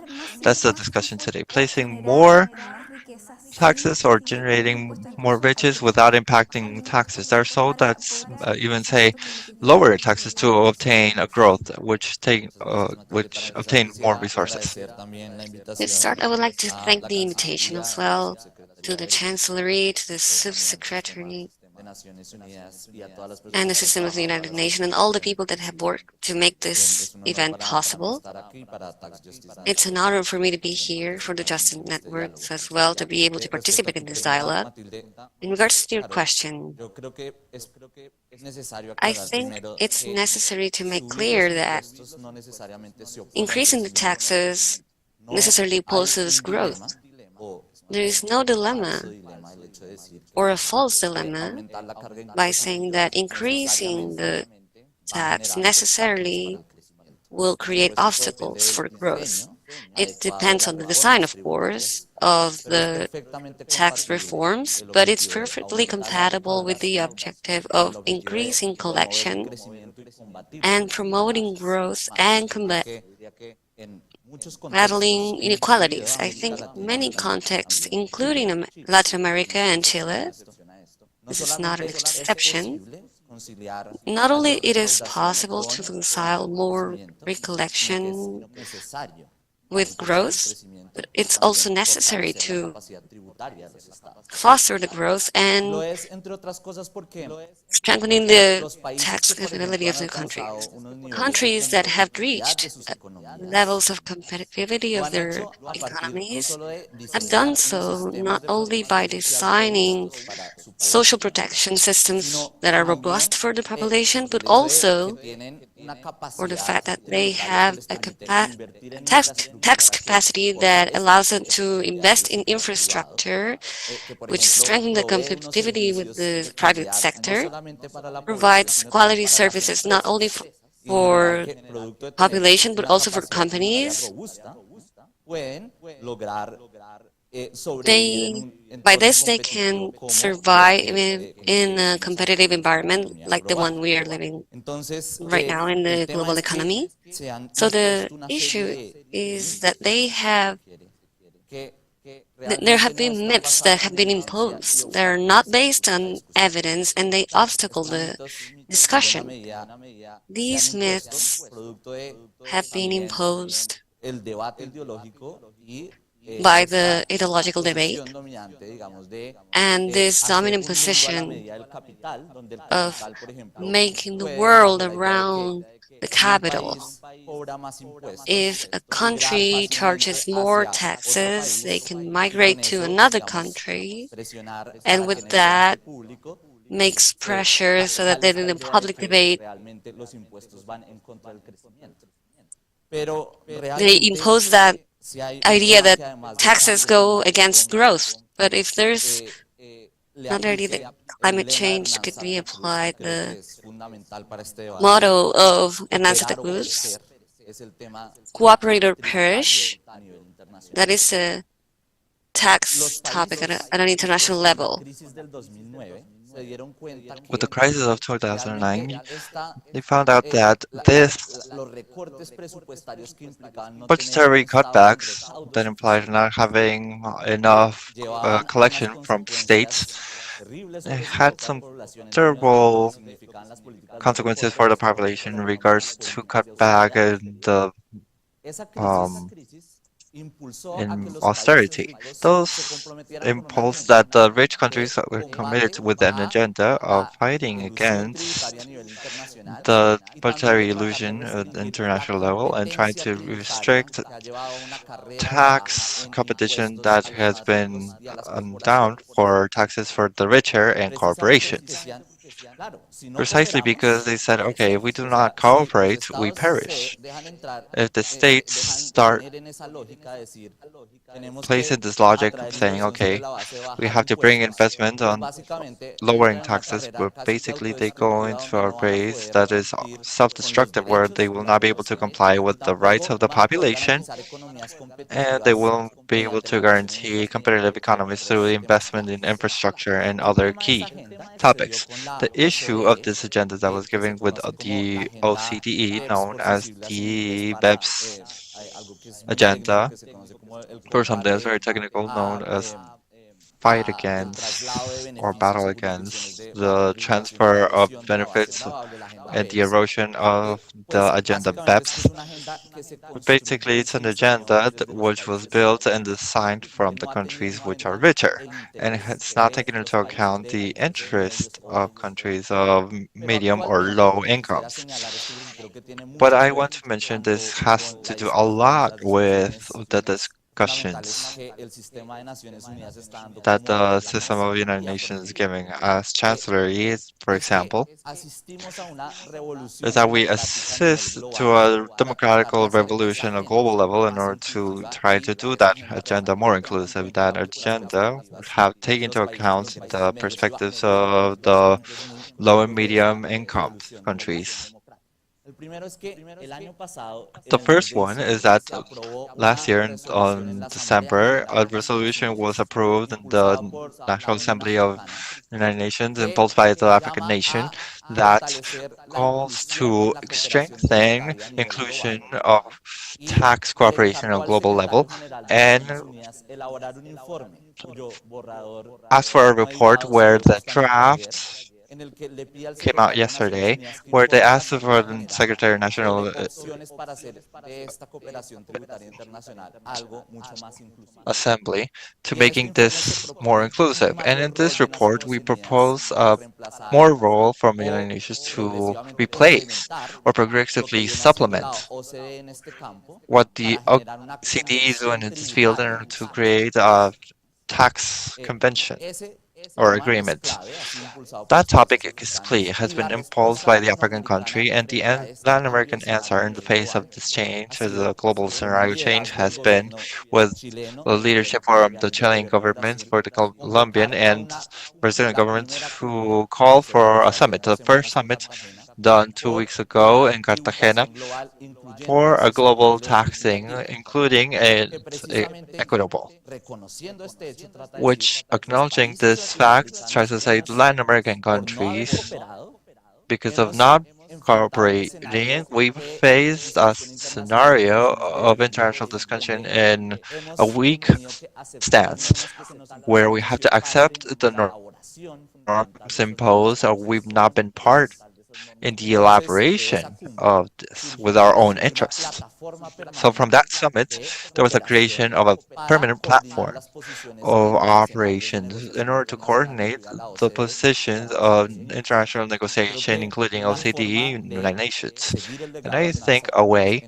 That's the discussion today. Placing more taxes or generating more riches without impacting taxes. There are some that even say lower taxes to obtain a growth, which obtain more resources. To start, I would like to thank the invitation as well to the Chancellery, to the Subsecretary, and the System of the United Nations, and all the people that have worked to make this event possible. It's an honor for me to be here for the Justice Networks as well, to be able to participate in this dialogue. In regards to your question, I think it's necessary to make clear that increasing the taxes necessarily poses growth. There is no dilemma or a false dilemma by saying that increasing the tax necessarily will create obstacles for growth. It depends on the design, of course, of the tax reforms, but it's perfectly compatible with the objective of increasing collection and promoting growth and battling inequalities. I think many contexts, including Latin America and Chile, this is not an exception. Not only it is possible to reconcile more recollection with growth, but it's also necessary to foster the growth and strengthening the tax capability of the countries. Countries that have reached levels of competitivity of their economies have done so not only by designing social protection systems that are robust for the population, but also or the fact that they have a tax capacity that allows them to invest in infrastructure, which strengthens the competitivity with the private sector, provides quality services not only for population but also for companies. By this, they can survive in a competitive environment like the one we are living right now in the global economy. So the issue is that there have been myths that have been imposed. They're not based on evidence and they obstacle the discussion. These myths have been imposed by the ideological debate, and this dominant position of making the world around the capital. If a country charges more taxes, they can migrate to another country, and with that makes pressure so that then in the public debate they impose that idea that taxes go against growth. But if there's another idea that climate change could be applied, the motto of Hernán Santa Cruz, cooperate or perish, that is a tax topic at an international level. With the crisis of 2009, they found out that this budgetary cutbacks that implied not having enough collection from states had some terrible consequences for the population in regards to cutback and the in austerity. Those impulse that the rich countries were committed with an agenda of fighting against the budgetary illusion at the international level and trying to restrict tax competition that has been down for taxes for the richer and corporations. Precisely because they said, okay, if we do not cooperate, we perish. If the states start placing this logic of saying, okay, we have to bring investment on lowering taxes, but basically they go into a race that is self-destructive, where they will not be able to comply with the rights of the population, and they won't be able to guarantee competitive economies through investment in infrastructure and other key topics. The issue of this agenda that was given with the OCDE, known as the BEPS agenda, for something that's very technical, known as fight against or battle against the transfer of benefits and the erosion of the agenda BEPS. Basically, it's an agenda which was built and designed from the countries which are richer, and it's not taking into account the interest of countries of medium or low incomes. But I want to mention this has to do a lot with the discussions that the System of United Nations is giving. As Chancellor is, for example, is that we assist to a democratical revolution at global level in order to try to do that agenda more inclusive. That agenda have taken into account the perspectives of the low and medium income countries. The first one is that last year on December, a resolution was approved in the National Assembly of the United Nations, imposed by the African nation, that calls to strengthen inclusion of tax cooperation on global level and ask for a report where the draft came out yesterday, where they asked for the Secretary National Assembly to making this more inclusive. And in this report, we propose a more role from the United Nations to replace or progressively supplement what the OECD is doing in this field in order to create a tax convention. or agreement. That topic is clear, has been impulsed by the African country, and the Latin American answer in the face of this change, the global scenario change, has been with the leadership from the Chilean government, for the Colombian and Brazilian government, who called for a summit, the first summit done 2 weeks ago in Cartagena, for a global taxing, including equitable, which, acknowledging this fact, tries to say the Latin American countries, because of not cooperating, we've faced a scenario of international discussion in a weak stance, where we have to accept the norms imposed, or we've not been part in the elaboration of this with our own interests. So from that summit, there was a creation of a permanent platform of operations in order to coordinate the positions of international negotiation, including OCDE and United Nations. And I think a way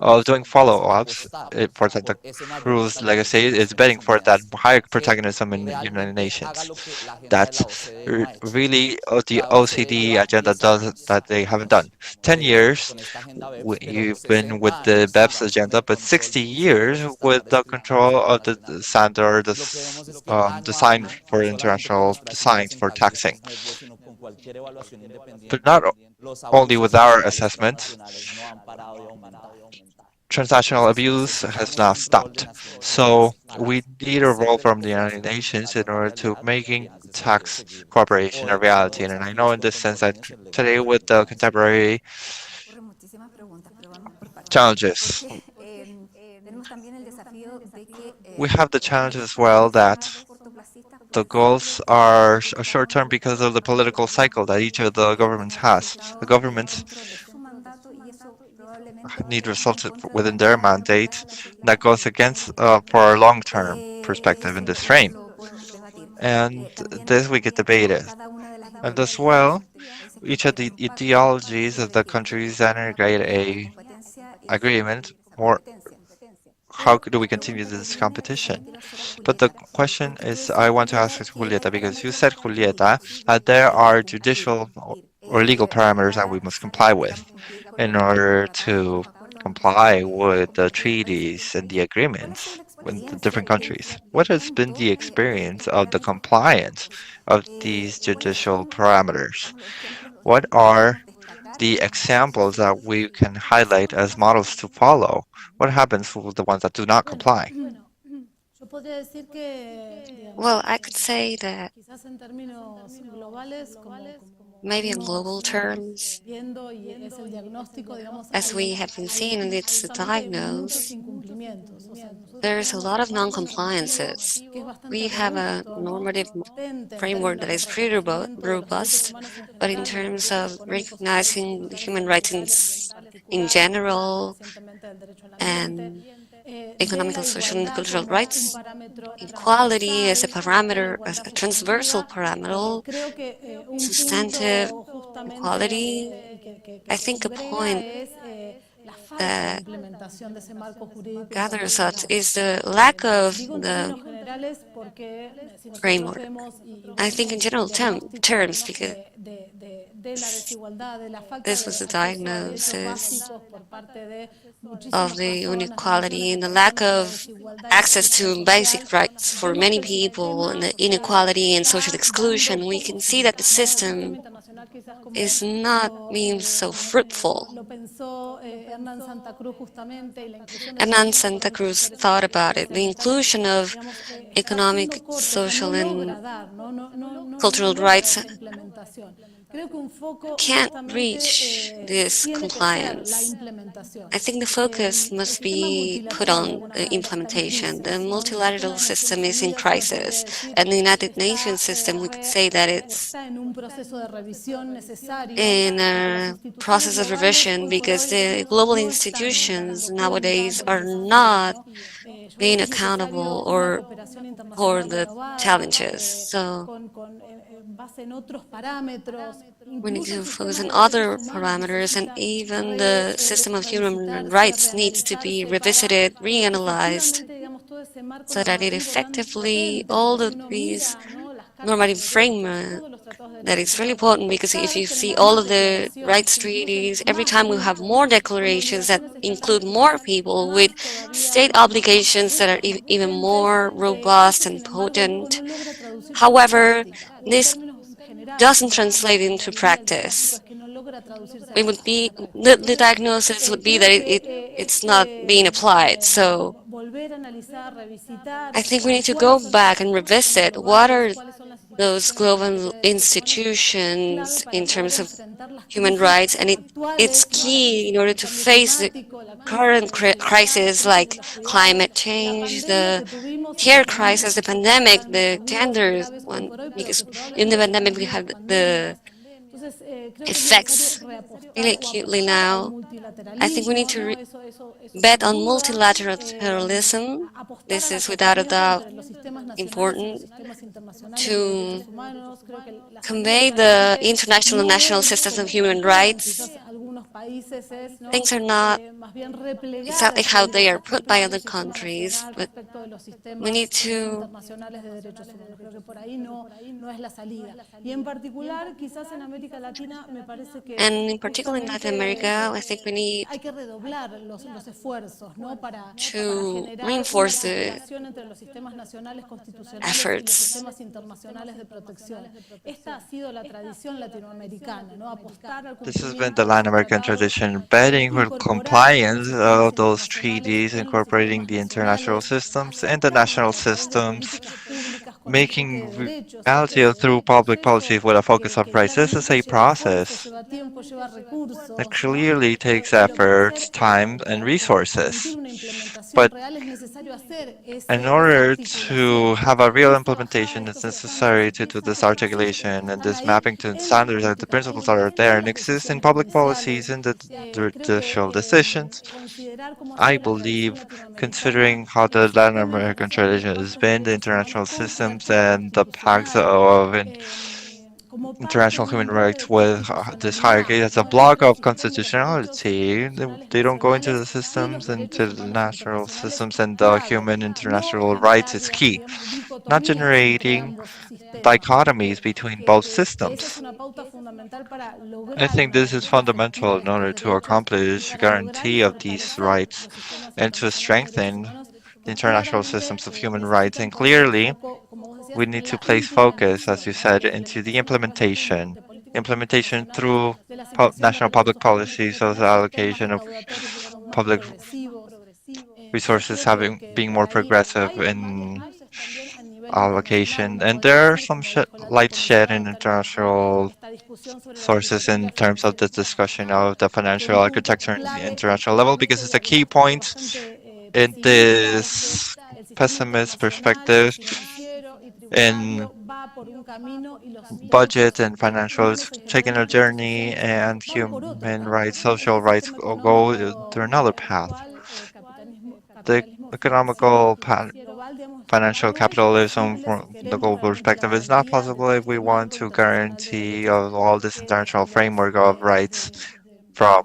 of doing follow-ups for Santa Cruz legacy is betting for that higher protagonism in the United Nations. That's really the OCDE agenda does that they haven't done. 10 years you've been with the BEPS agenda, but 60 years with the control of the standard, design for international designs for taxing. But not only with our assessment, transnational abuse has not stopped. So we need a role from the United Nations in order to making tax cooperation a reality. And I know in this sense that today with the contemporary challenges, we have the challenge as well that the goals are short-term because of the political cycle that each of the governments has. The governments need results within their mandate that goes against for a long-term perspective in this frame. And this we get debated. And as well, each of the ideologies of the countries integrate a agreement, or how do we continue this competition? But the question is, I want to ask Julieta, because you said, Julieta, that there are judicial or legal parameters that we must comply with in order to comply with the treaties and the agreements with the different countries. What has been the experience of the compliance of these judicial parameters? What are the examples that we can highlight as models to follow? What happens with the ones that do not comply? Well, I could say that maybe in global terms, as we have been seeing, and it's diagnosed, there's a lot of non-compliances. We have a normative framework that is pretty robust, but in terms of recognizing human rights in general and economic, social, and cultural rights, equality as a parameter, as a transversal parameter, substantive equality, I think a point that gathers us is the lack of the framework. I think in general terms, because this was the diagnosis of the inequality and the lack of access to basic rights for many people, and the inequality and social exclusion. We can see that the system is not being so fruitful. Hernán Santa Cruz thought about it. The inclusion of economic, social, and cultural rights can't reach this compliance. I think the focus must be put on implementation. The multilateral system is in crisis, and the United Nations system, we could say that it's in a process of revision, because the global institutions nowadays are not being accountable or for the challenges. So we need to focus on other parameters, and even the system of human rights needs to be revisited, reanalyzed, so that it effectively, all of these normative framework that is really important, because if you see all of the rights treaties, every time we have more declarations that include more people with state obligations that are even more robust and potent. However, this doesn't translate into practice. It would be the diagnosis would be that it's not being applied. So I think we need to go back and revisit what are those global institutions in terms of human rights, and it's key in order to face the current crisis like climate change, the care crisis, the pandemic, the gender one, because in the pandemic we have the effects really acutely now. I think we need to bet on multilateralism. This is without a doubt important to convey the international and national systems of human rights. Things are not exactly how they are put by other countries, but we need to, and in particular in Latin America, I think we need to reinforce the efforts. This has been the Latin American tradition, betting for compliance of those treaties, incorporating the international systems and the national systems, making reality through public policy with a focus on rights. This is a process that clearly takes effort, time, and resources. But in order to have a real implementation, it's necessary to do this articulation and this mapping to standards and the principles that are there and exist in public policies and the judicial decisions. I believe, considering how the Latin American tradition has been, the international systems and the pacts of international human rights with this hierarchy as a block of constitutionality. They don't go into the systems, into the natural systems, and the human international rights is key, not generating dichotomies between both systems. I think this is fundamental in order to accomplish guarantee of these rights and to strengthen the international systems of human rights. And clearly, we need to place focus, as you said, into the implementation. Implementation through national public policies, so the allocation of public resources being more progressive in allocation. And there are some light shed in international sources in terms of the discussion of the financial architecture at the international level, because it's a key point in this pessimist perspective in budget and financials, taking a journey, and human rights, social rights go through another path. The economical financial capitalism from the global perspective is not possible if we want to guarantee of all this international framework of rights from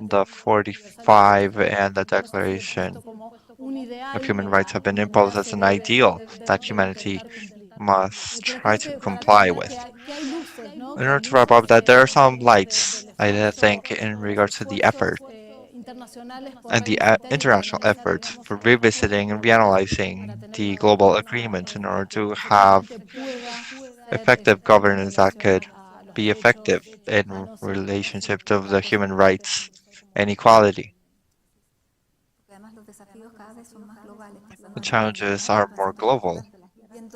the 45 and the Declaration of Human Rights have been imposed as an ideal that humanity must try to comply with. In order to wrap up that, there are some lights, I think, in regards to the effort and the international effort for revisiting and reanalyzing the global agreement in order to have effective governance that could be effective in relationship to the human rights and equality. The challenges are more global.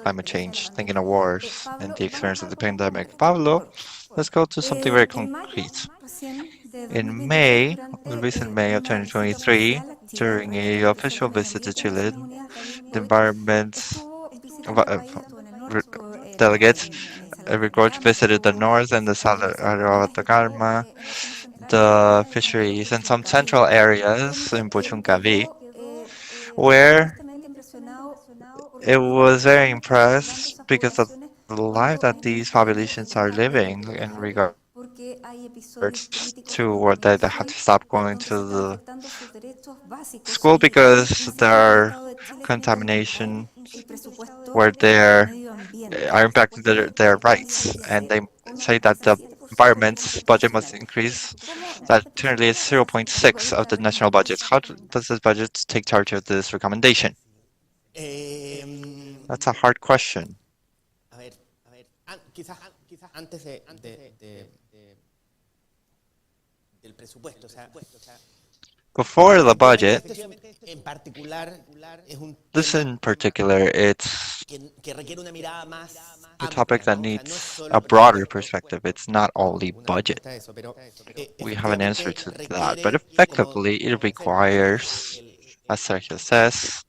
Climate change, thinking of wars, and the experience of the pandemic. Pablo, let's go to something very concrete. In May, the recent May of 2023, during a official visit to Chile, the environment delegates record visited the north and the south of Atacama, the fisheries, and some central areas in Puchuncaví, where it was very impressed because of the life that these populations are living in regards to what they had to stop going to the school because there are contamination were there are impacting their rights. And they say that the environment's budget must increase. That currently is 0.6 of the national budget. How does this budget take charge of this recommendation? That's a hard question. Before the budget, this in particular, it's a topic that needs a broader perspective. It's not only budget. We have an answer to that, but effectively it requires, as Sergio says,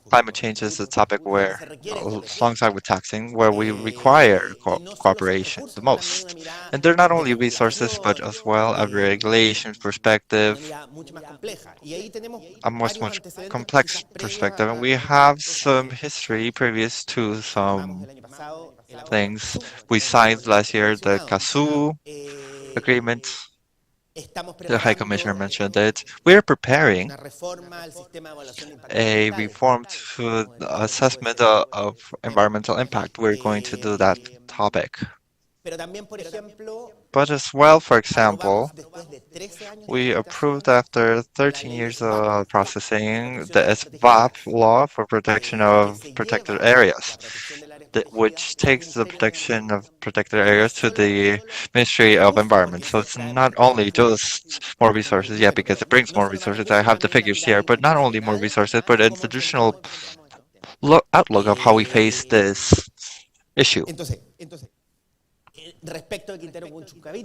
climate change is a topic where, alongside with taxing, where we require cooperation the most. And they're not only resources, but as well a regulation perspective, a much complex perspective. And we have some history previous to some things. We signed last year the CASU agreement. The High Commissioner mentioned it. We're preparing a reform to the assessment of environmental impact. We're going to do that topic. But as well, for example, we approved after 13 years of processing the SVAP law for protection of protected areas, which takes the protection of protected areas to the Ministry of Environment. So it's not only just more resources, yeah, because it brings more resources. I have the figures here, but not only more resources, but an additional outlook of how we face this issue.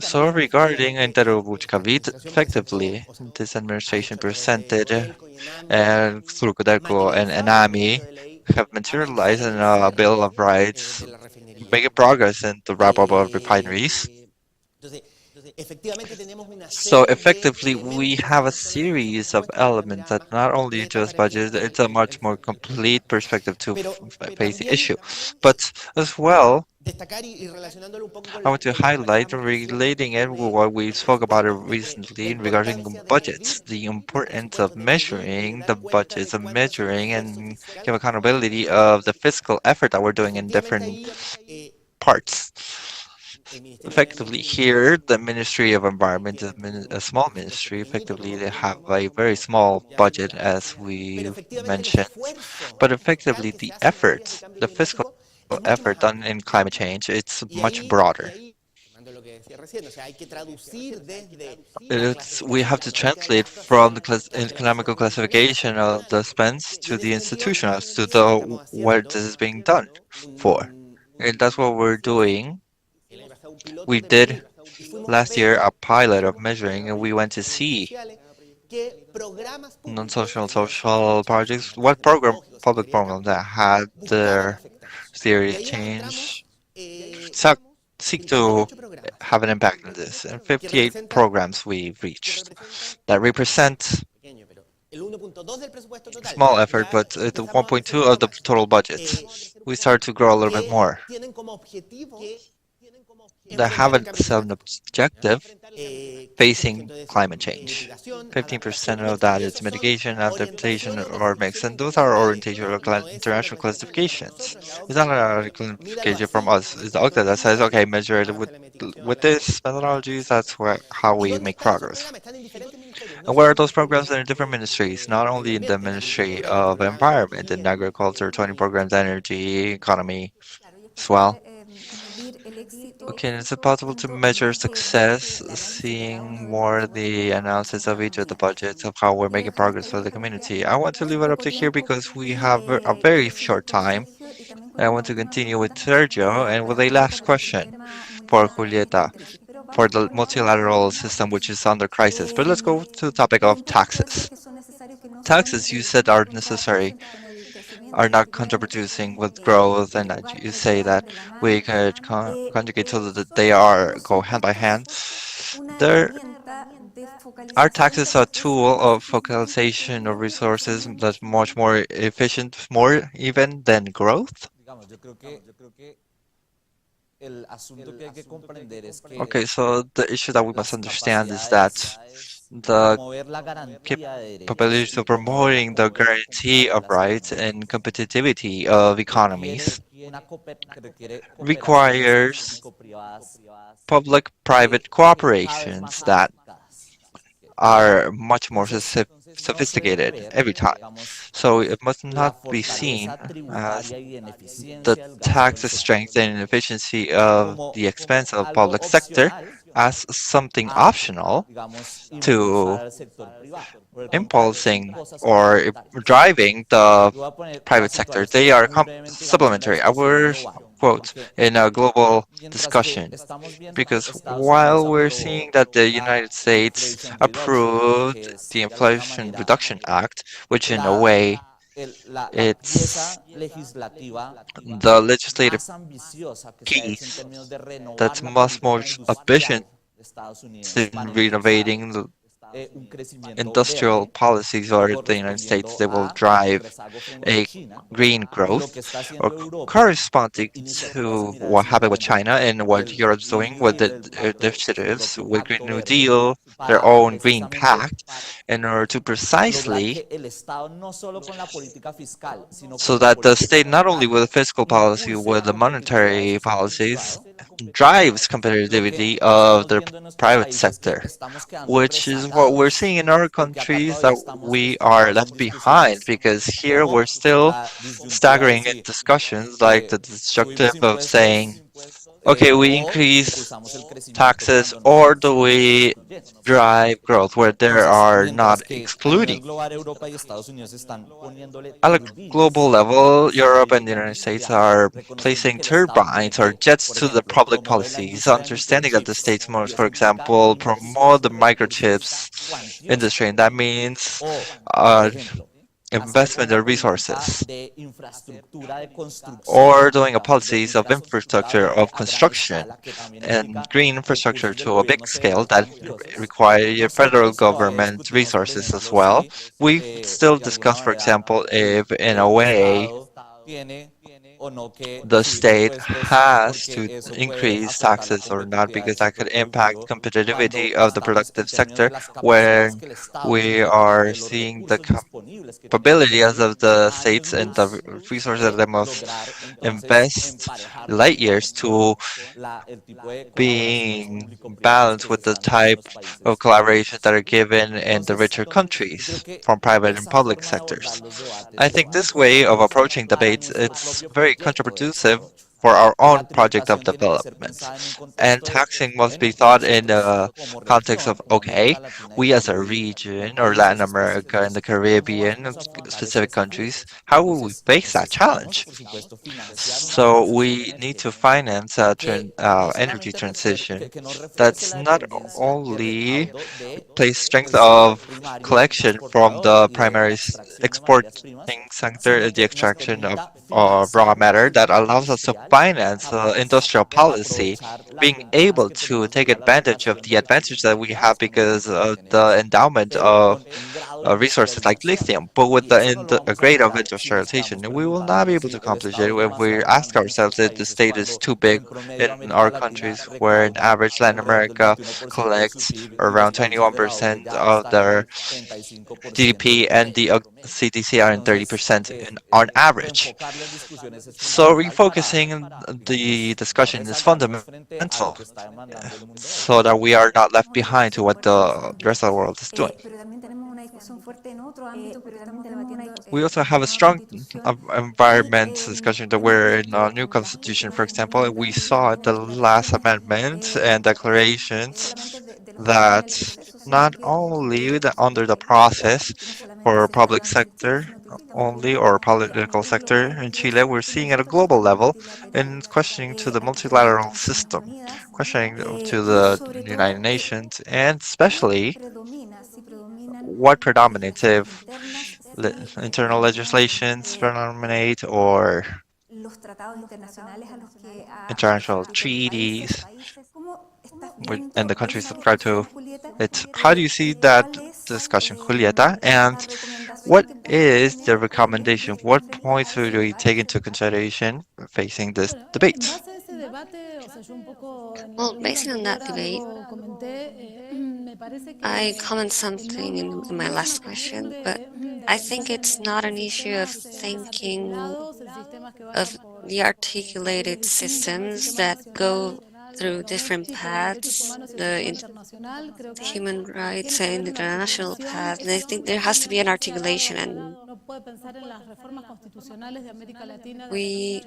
So regarding Interubutcavit, effectively, this administration presented through Codelco and ENAMI have materialized in a Bill of Rights, making progress in the wrap-up of refineries. So effectively, we have a series of elements that not only just budget, it's a much more complete perspective to face the issue. But as well, I want to highlight, relating it with what we spoke about it recently regarding budgets, the importance of measuring the budgets, of measuring and give accountability of the fiscal effort that we're doing in different parts. Effectively, here, the Ministry of Environment is a small ministry. Effectively, they have a very small budget, as we mentioned. But effectively, the effort, the fiscal effort done in climate change, it's much broader. We have to translate from the economical classification of the spends to the institutional, to the what this is being done for. And that's what we're doing. We did last year a pilot of measuring, and we went to see non-social social projects, what public programs that had their theory change, seek to have an impact on this. And 58 programs we reached that represent small effort, but it's 1.2 of the total budget. We start to grow a little bit more. That have an objective facing climate change. 15% of that is mitigation, adaptation, or mix, and those are orientation or international classifications. It's not a classification from us. It's the OCTA that says, okay, measure it with this methodologies. That's how we make progress. And where are those programs in different ministries? Not only in the Ministry of Environment and Agriculture, 20 programs, energy, economy as well. Okay, is it possible to measure success, seeing more the analysis of each of the budgets of how we're making progress for the community? I want to leave it up to here because we have a very short time. I want to continue with Sergio and with a last question for Julieta for the multilateral system, which is under crisis. But let's go to the topic of taxes. Taxes, you said, are necessary, are not counterproducing with growth, and that you say that we could conjugate so that they are go hand by hand. There are taxes a tool of focalization of resources that's much more efficient, more even than growth? Okay, so the issue that we must understand is that the capability to promoting the guarantee of rights and competitivity of economies requires public-private cooperations that are much more sophisticated every time. So it must not be seen as the tax strength and efficiency of the expense of public sector as something optional to impulsing or driving the private sector. They are supplementary. I will quote in a global discussion because while we're seeing that the United States approved the Inflation Reduction Act, which in a way it's the legislative piece that's much more efficient in renovating the industrial policies or the United States that will drive a green growth or corresponding to what happened with China and what Europe's doing with the initiatives with Green New Deal, their own Green Pact, in order to precisely so that the state, not only with the fiscal policy, with the monetary policies, drives competitivity of the private sector, which is what we're seeing in other countries that we are left behind because here we're still staggering in discussions like the destructive of saying, okay, we increase taxes or do we drive growth where there are not excluding. At a global level, Europe and the United States are placing turbines or jets to the public policies, understanding that the states must, for example, promote the microchips industry, and that means investment in resources, or doing a policies of infrastructure of construction and green infrastructure to a big scale that require federal government resources as well. We still discuss, for example, if in a way the state has to increase taxes or not, because that could impact competitivity of the productive sector, where we are seeing the capability as of the states and the resources that they must invest light years to being balanced with the type of collaboration that are given in the richer countries from private and public sectors. I think this way of approaching debates, it's very counterproductive for our own project of development. And taxing must be thought in the context of, okay, we as a region or Latin America and the Caribbean, specific countries, how will we face that challenge? So we need to finance energy transition that's not only place strength of collection from the primary exporting sector, the extraction of raw matter that allows us to finance industrial policy, being able to take advantage of the advantage that we have because of the endowment of resources like lithium. But with the grade of industrialization, we will not be able to accomplish it if we ask ourselves if the state is too big in our countries, where an average Latin America collects around 21% of their GDP and the CTC are in 30% on average. So refocusing the discussion is fundamental so that we are not left behind to what the rest of the world is doing. We also have a strong environment discussion that we're in our new constitution, for example. We saw the last amendment and declarations that not only under the process for public sector only or political sector in Chile, we're seeing at a global level and questioning to the multilateral system, questioning to the United Nations, and especially what predominates if internal legislations predominate or international treaties and the countries subscribe to it. How do you see that discussion, Julieta? And what is the recommendation? What points should we take into consideration facing this debate? Well, based on that debate, I comment something in my last question, but I think it's not an issue of thinking of the articulated systems that go through different paths, human rights and international path. And I think there has to be an articulation, and we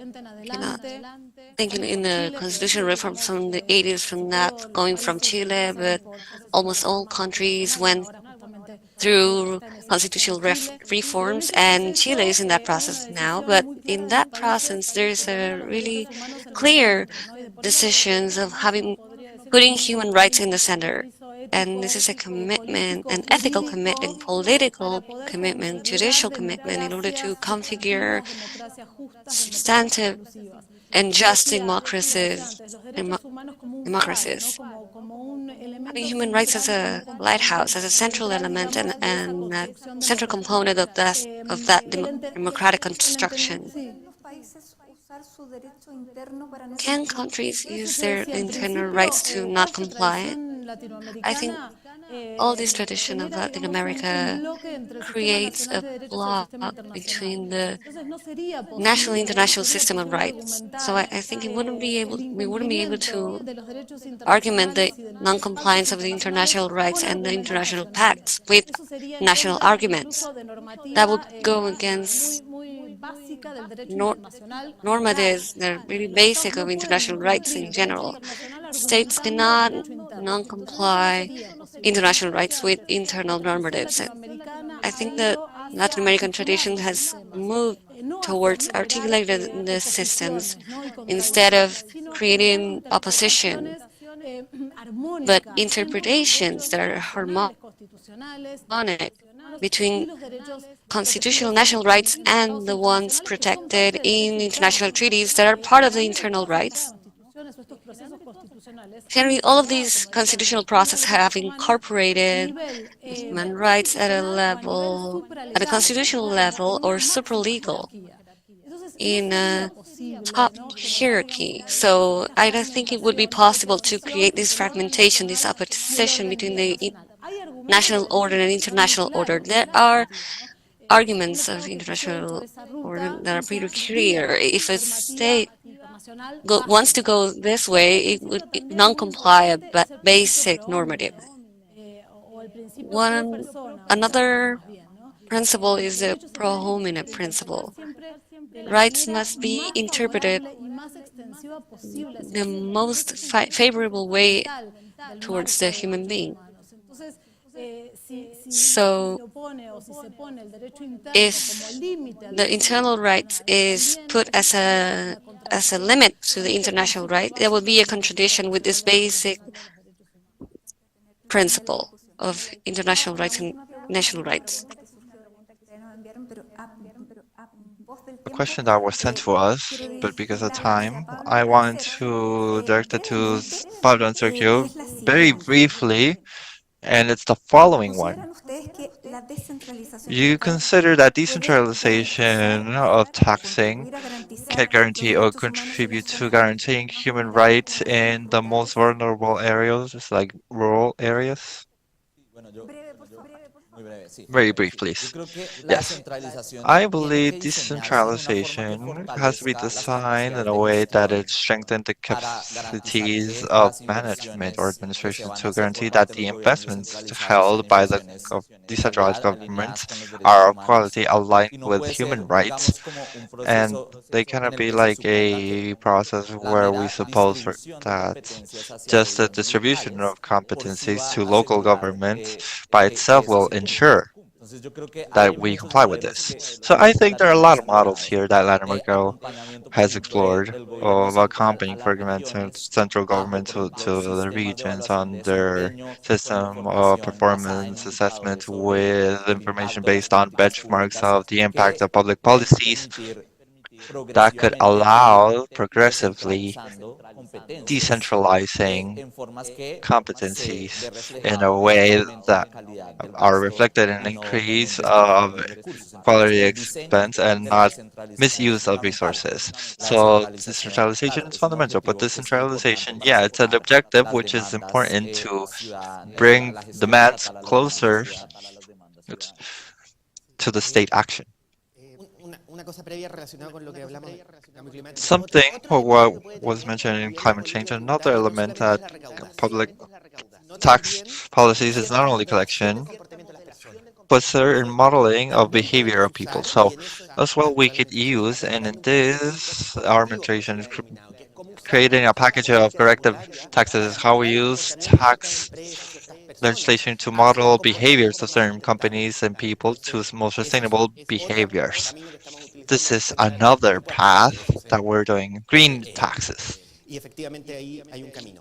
cannot think in the constitutional reforms from the 80s, from not going from Chile, but almost all countries went through constitutional reforms, and Chile is in that process now. But in that process, there's a really clear decisions of putting human rights in the center. And this is a commitment, an ethical commitment, political commitment, judicial commitment in order to configure substantive and just democracies. Having human rights as a lighthouse, as a central element and a central component of that democratic construction. Can countries use their internal rights to not comply? I think all this tradition of Latin America creates a block between the national and international system of rights. So I think we wouldn't be able to argument the non-compliance of the international rights and the international pacts with national arguments. That would go against normatives that are really basic of international rights in general. States cannot non-comply international rights with internal normatives. I think that Latin American tradition has moved towards articulating the systems instead of creating opposition, but interpretations that are harmonic between constitutional national rights and the ones protected in international treaties that are part of the internal rights. Generally, all of these constitutional processes have incorporated human rights at a constitutional level or supralegal in a top hierarchy. So I don't think it would be possible to create this fragmentation, this opposition between the national order and international order. There are arguments of international order that are pretty clear. If a state wants to go this way, it would non-comply a basic normative. Another principle is the pro homine principle. Rights must be interpreted the most favorable way towards the human being. So if the internal right is put as a limit to the international right, there will be a contradiction with this basic principle of international rights and national rights. A question that was sent to us, but because of time, I want to direct it to Pablo and Sergio very briefly, and it's the following one. You consider that decentralization of taxing can guarantee or contribute to guaranteeing human rights in the most vulnerable areas, like rural areas? Very brief, please. Yes. I believe decentralization has to be designed in a way that it strengthens the capacities of management or administration to guarantee that the investments held by the decentralized governments are of quality aligned with human rights, and they cannot be like a process where we suppose that just the distribution of competencies to local governments by itself will ensure that we comply with this. So I think there are a lot of models here that Latin America has explored of accompanying, for example, central government to the regions on their system of performance assessment with information based on benchmarks of the impact of public policies that could allow progressively decentralizing competencies in a way that are reflected in increase of quality expense and not misuse of resources. So decentralization is fundamental, but decentralization, yeah, it's an objective which is important to bring demands closer to the state action. Something or what was mentioned in climate change, another element that public tax policies is not only collection, but certain modeling of behavior of people. So as well we could use, and in this, our administration is creating a package of corrective taxes, how we use tax legislation to model behaviors of certain companies and people to more sustainable behaviors. This is another path that we're doing, green taxes.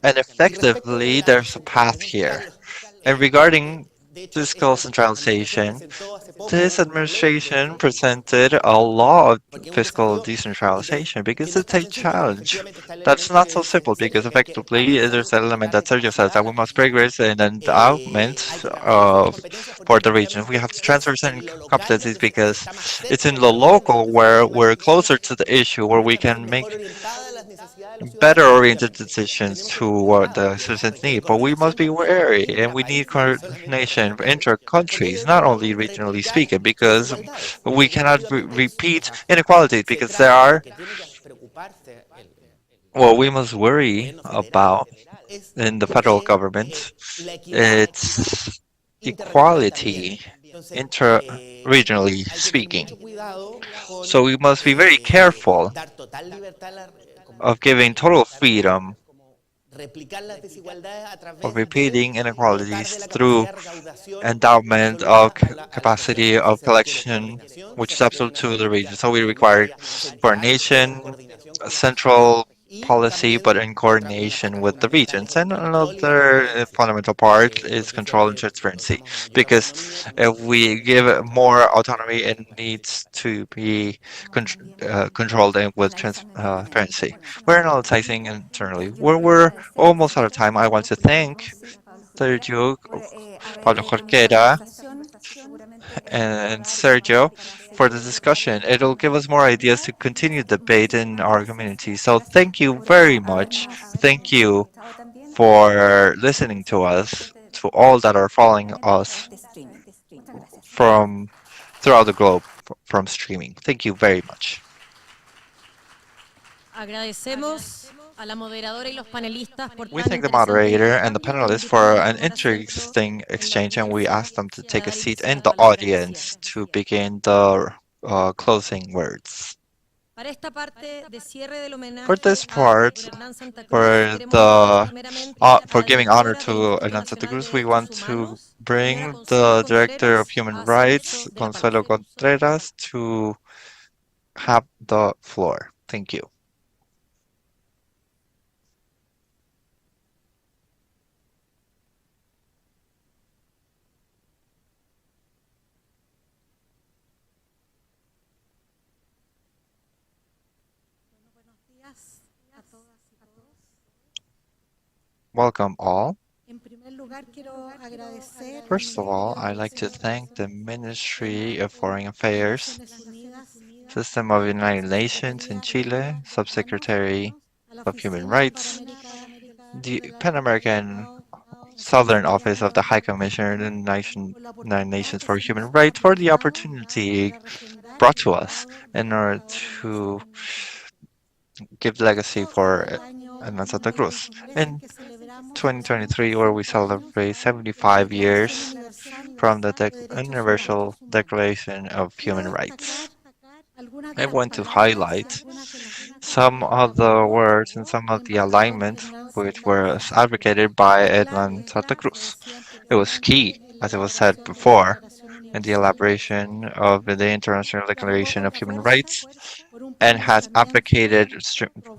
And effectively, there's a path here. And regarding fiscal centralization, this administration presented a law of fiscal decentralization because it's a challenge. That's not so simple because effectively there's an element that Sergio says that we must progress an endowment for the region. We have to transfer certain competencies because it's in the local where we're closer to the issue, where we can make better oriented decisions to what the citizens need, but we must be wary and we need coordination inter countries, not only regionally speaking, because we cannot repeat inequalities because there are what we must worry about in the federal government. It's equality inter regionally speaking. So we must be very careful of giving total freedom of repeating inequalities through endowment of capacity of collection, which is absolute to the region. So we require coordination, a central policy, but in coordination with the regions. And another fundamental part is control and transparency, because if we give it more autonomy, it needs to be controlled and with transparency. We're analyzing internally. We're almost out of time. I want to thank Sergio, Pablo Jorquera, and Sergio for the discussion. It'll give us more ideas to continue debate in our community. So thank you very much. Thank you for listening to us, to all that are following us from throughout the globe from streaming. Thank you very much. Agradecemos a la moderadora y los panelistas por We tan thank the interesante moderator and the intercambio. panelists for an interesting exchange, and we ask them to take a seat in the audience to begin the closing words. Para esta parte de cierre del homenaje For this a part, Hernán Santa Cruz, for queremos the primeramente a for la giving honor directora del to Instituto Hernán Santa Nacional Cruz, de we Derechos want to Humanos, señora bring Consuelo the Director of Contreras, Human a hacer Rights, uso de la Consuelo palabra. Contreras, to have the floor. Thank you. Welcome all. First of all, I'd like to thank the Ministry of Foreign Affairs, System of United Nations in Chile, Subsecretary of Human Rights, the Pan American Southern Office of the High Commissioner of the United Nations for Human Rights for the opportunity brought to us in order to give legacy for Hernán Santa Cruz. In 2023, where we celebrate 75 years from the Universal Declaration of Human Rights. I want to highlight some of the words and some of the alignment which was advocated by Hernán Santa Cruz. It was key, as it was said before, in the elaboration of the International Declaration of Human Rights, and has advocated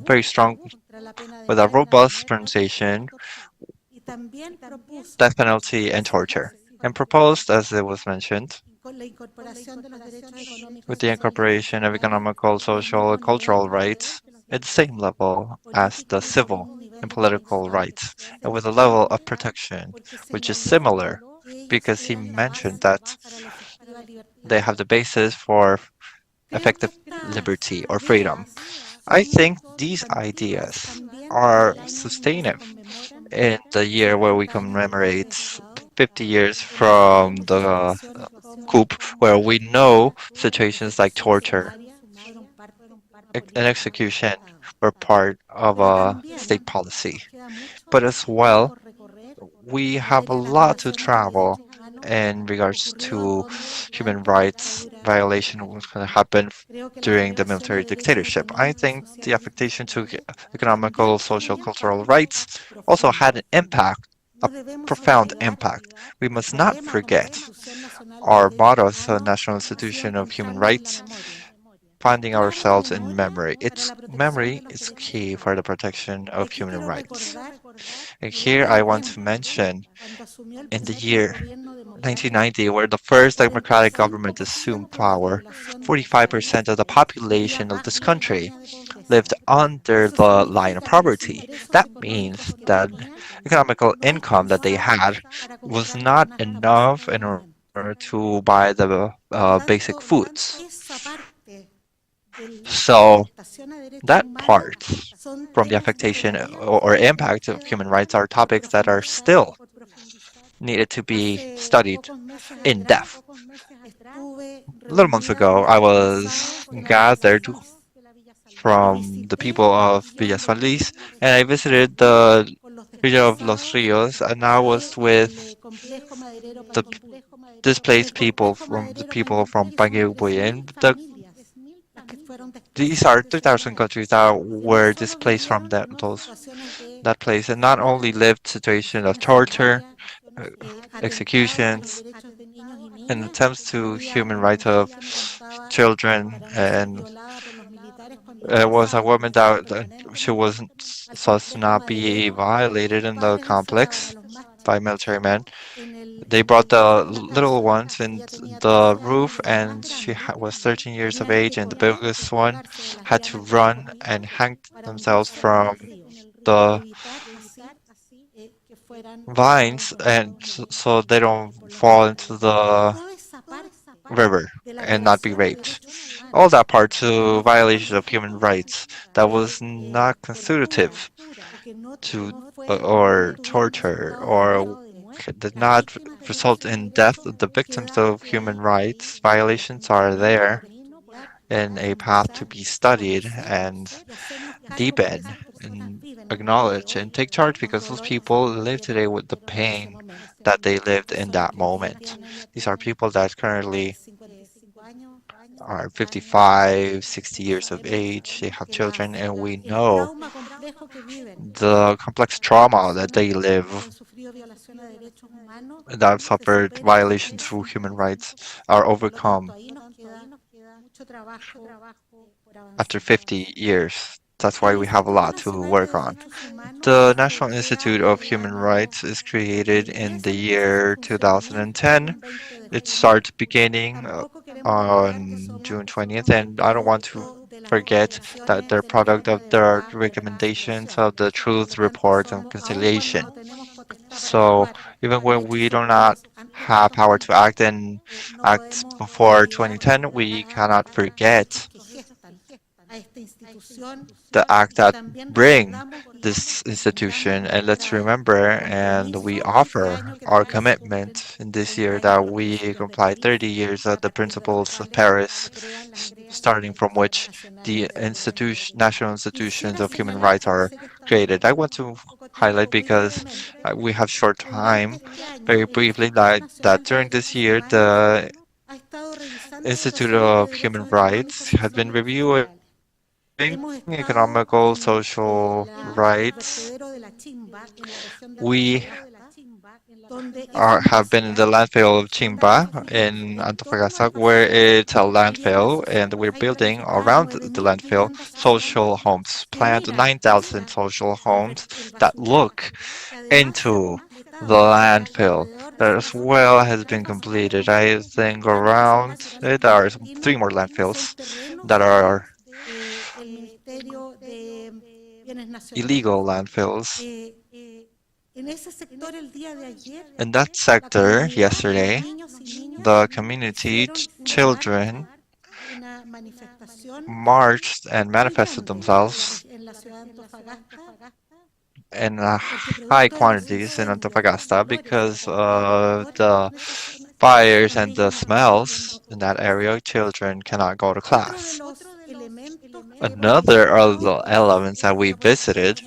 very strong, with a robust pronunciation, death penalty and torture, and proposed, as it was mentioned, with the incorporation of economical, social, and cultural rights at the same level as the civil and political rights, and with a level of protection which is similar, because he mentioned that they have the basis for effective liberty or freedom. I think these ideas are sustainable in the year where we commemorate 50 years from the coup, where we know situations like torture and execution were part of a state policy. But as well, we have a lot to travel in regards to human rights violation was going to happen during the military dictatorship. I think the affectation to economical, social, cultural rights also had an impact, a profound impact. We must not forget our motto as a National Institution of Human Rights, finding ourselves in memory. Memory is key for the protection of human rights. And here I want to mention in the year 1990, where the first democratic government assumed power, 45% of the population of this country lived under the line of poverty. That means that economical income that they had was not enough in order to buy the basic foods. So that part from the affectation or impact of human rights are topics that are still needed to be studied in depth. A little months ago, I was gathered from the people of Villa San Luis, and I visited the region of Los Rios, and I was with the displaced people from Panguipulli. These are 3,000 countries that were displaced from that place, and not only lived situations of torture, uh, executions, and attempts to human rights of children, and was a woman that she wasn't supposed to not be violated in the complex by military men. They brought the little ones in the roof, and she was 13 years of age, and the biggest one had to run and hang themselves from the vines, and so they don't fall into the river and not be raped. All that part to violation of human rights that was not constitutive to or torture or did not result in death. The victims of human rights violations are there in a path to be studied and deepened and acknowledge and take charge, because those people live today with the pain that they lived in that moment. These are people that currently are 55, 60 years of age, they have children, and we know the complex trauma that they live that have suffered violations through human rights are overcome after 50 years. That's why we have a lot to work on. The National Institute of Human Rights is created in the year 2010. It starts beginning on June 20th, and I don't want to forget that they're product of the recommendations of the Truth Report and Conciliation. So even when we do not have power to act and act before 2010, we cannot forget the act that bring this institution, and let's remember and we offer our commitment in this year that we comply 30 years of the principles of Paris, starting from which the national institutions of human rights are created. I want to highlight, because we have short time, very briefly, that during this year the Institute of Human Rights has been reviewing economical, social rights. We have been in the landfill of Chimba in Antofagasta, where it's a landfill, and we're building around the landfill social homes, planned 9,000 social homes that look into the landfill that as well has been completed. I think around there are 3 more landfills that are illegal landfills. In that sector, yesterday, the community children marched and manifested themselves in high quantities in Antofagasta because of the fires and the smells in that area. Children cannot go to class. Another of the elements that we visited,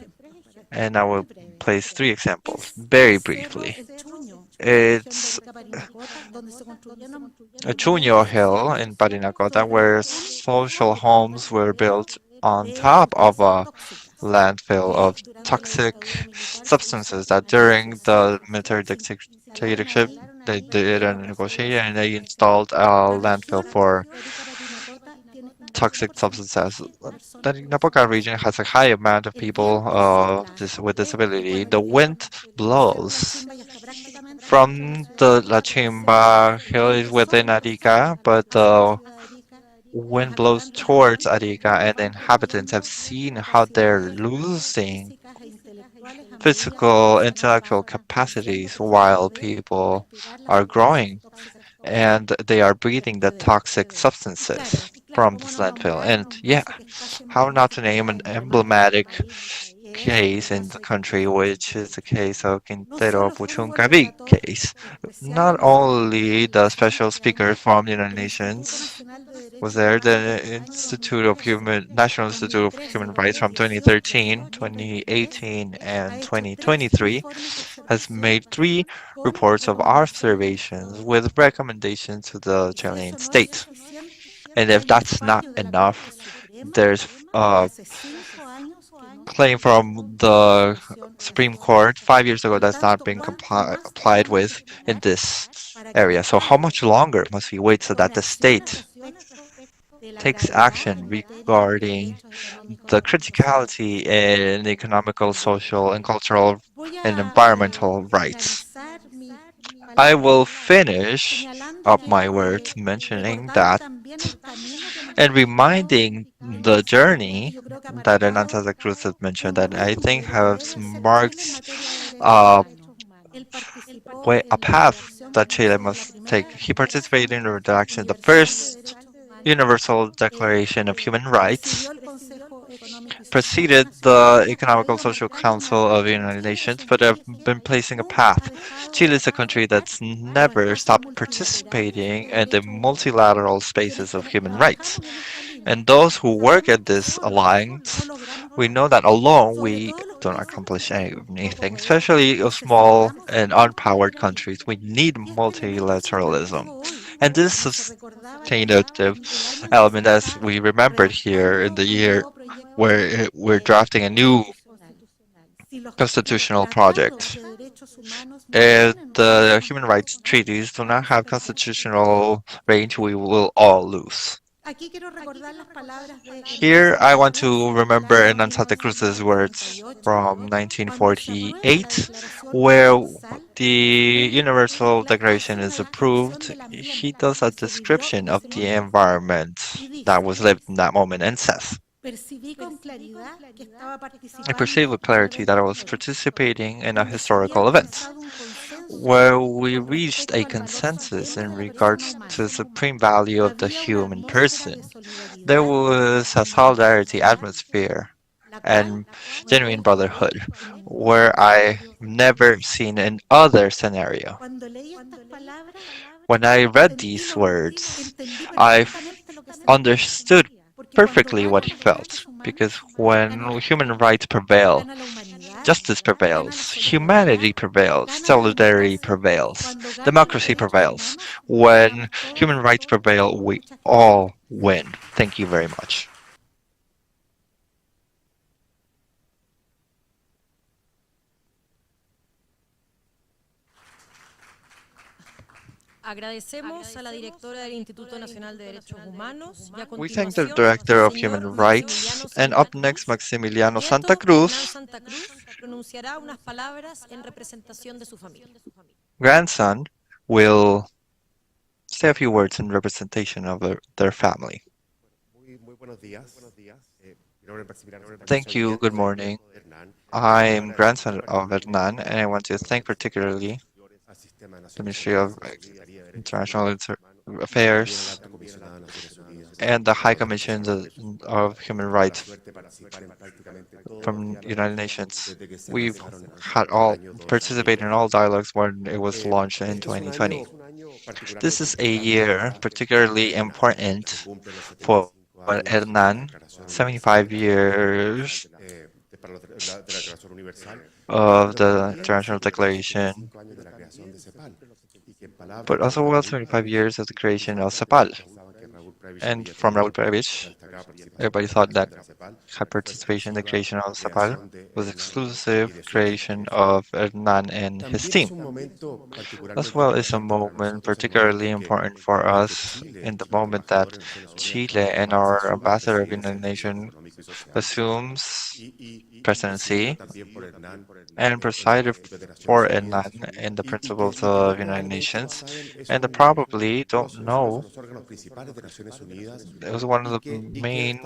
and I will place 3 examples very briefly. It's a Chuño Hill in Parinacota where social homes were built on top of a landfill of toxic substances that during the military dictatorship they did a negotiation and they installed a landfill for toxic substances. The Napoca region has a high amount of people with disability. The wind blows from the La Chimba hill is within Arica, but the wind blows towards Arica, and the inhabitants have seen how they're losing physical, intellectual capacities while people are growing and they are breathing the toxic substances from this landfill. And yeah, how not to name an emblematic case in the country, which is the case of Quintero Puchuncaví case. Not only the special speaker from the United Nations was there, the National Institute of Human Rights from 2013, 2018, and 2023 has made 3 reports of observations with recommendations to the Chilean state. And if that's not enough, there's a claim from the Supreme Court 5 years ago that's not been complied with in this area. So how much longer must we wait so that the state takes action regarding the criticality in economical, social, and cultural and environmental rights? I will finish up my words mentioning that and reminding the journey that Hernán Santa Cruz has mentioned that I think has marked uh, a path that Chile must take. He participated in the redaction of the first Universal Declaration of Human Rights, preceded the Economical Social Council of the United Nations, but have been placing a path. Chile is a country that's never stopped participating in the multilateral spaces of human rights. And those who work at this alliance, we know that alone we don't accomplish anything, especially small and unpowered countries. We need multilateralism. And this sustainative element, as we remembered here in the year where we're drafting a new constitutional project. If the human rights treaties do not have constitutional range, we will all lose. Here, I want to remember Hernán Santa Cruz's words from 1948, where the Universal Declaration is approved. He does a description of the environment that was lived in that moment and says, I perceive with clarity that I was participating in a historical event where we reached a consensus in regards to the supreme value of the human person. There was a solidarity atmosphere and genuine brotherhood where I never seen in other scenario. When I read these words, I understood perfectly what he felt because when human rights prevail, justice prevails, humanity prevails, solidarity prevails, democracy prevails. When human rights prevail, we all win. Thank you very much. Agradecemos a la directora del Instituto Nacional de Derechos Humanos y a We thank the continuación Director al of señor Human Rights, Maximiliano and Santa up next, Cruz. Maximiliano Su Santa nieto, Hernán Cruz, Santa Cruz, pronunciará unas palabras en representación de su familia. grandson, will say a few words in representation of their family. Thank you. Good morning. I'm grandson of Hernán, and I want to thank particularly the Ministry of International Affairs and the High Commission of Human Rights from United Nations. We've had all participated in all dialogues when it was launched in 2020. This is a year particularly important for Hernán, 75 years of the International Declaration, but also well 75 years of the creation of CEPAL. And from Raúl Previch, everybody thought that high participation in the creation of CEPAL was exclusive creation of Hernán and his team. As well as a moment particularly important for us in the moment that Chile and our ambassador of the United Nations assumes presidency and presided for Hernán in the principles of the United Nations. And they probably don't know it was one of the main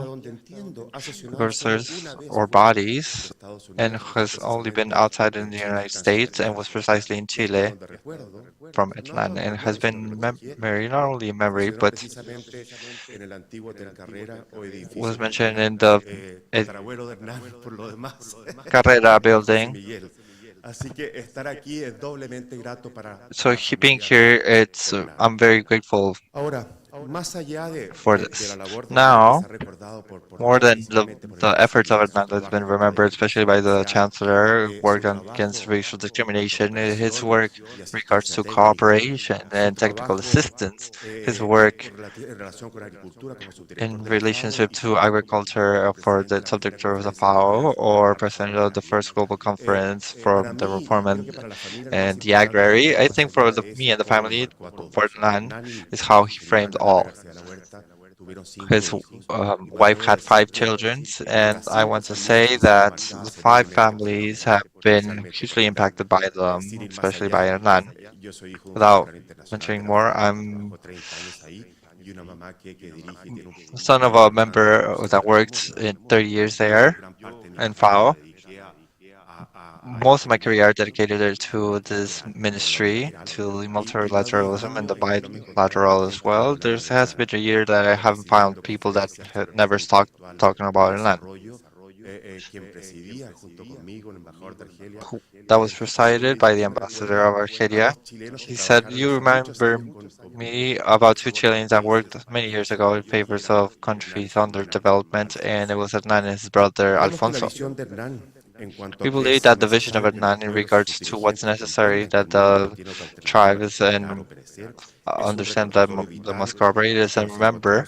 cursors or bodies and has only been outside in the United States and was precisely in Chile from Hernán and has been memory, not only in memory, but was mentioned in the Carrera building. So being here, I'm very grateful for this. Now, more than the efforts of Hernán that's been remembered, especially by the Chancellor, work against racial discrimination, his work in regards to cooperation and technical assistance, his work in relationship to agriculture for the subject of the FAO, or president of the first global conference for the reform and the agrary. I think for me and the family, for Hernán, is how he framed all. His wife had 5 children, and I want to say that the 5 families have been hugely impacted by them, especially by Hernán. Without mentioning more, I'm son of a member that worked in 30 years there in FAO. Most of my career dedicated to this ministry, to the multilateralism and the bilateral as well. There has been a year that I haven't found people that have never stopped talking about Hernán. That was presided by the ambassador of Argelia. He said, "You remember me about 2 Chileans that worked many years ago in favors of countries under development, and it was Hernán and his brother Alfonso." We believe that the vision of Hernán in regards to what's necessary that the tribes and understand that they must cooperate is and remember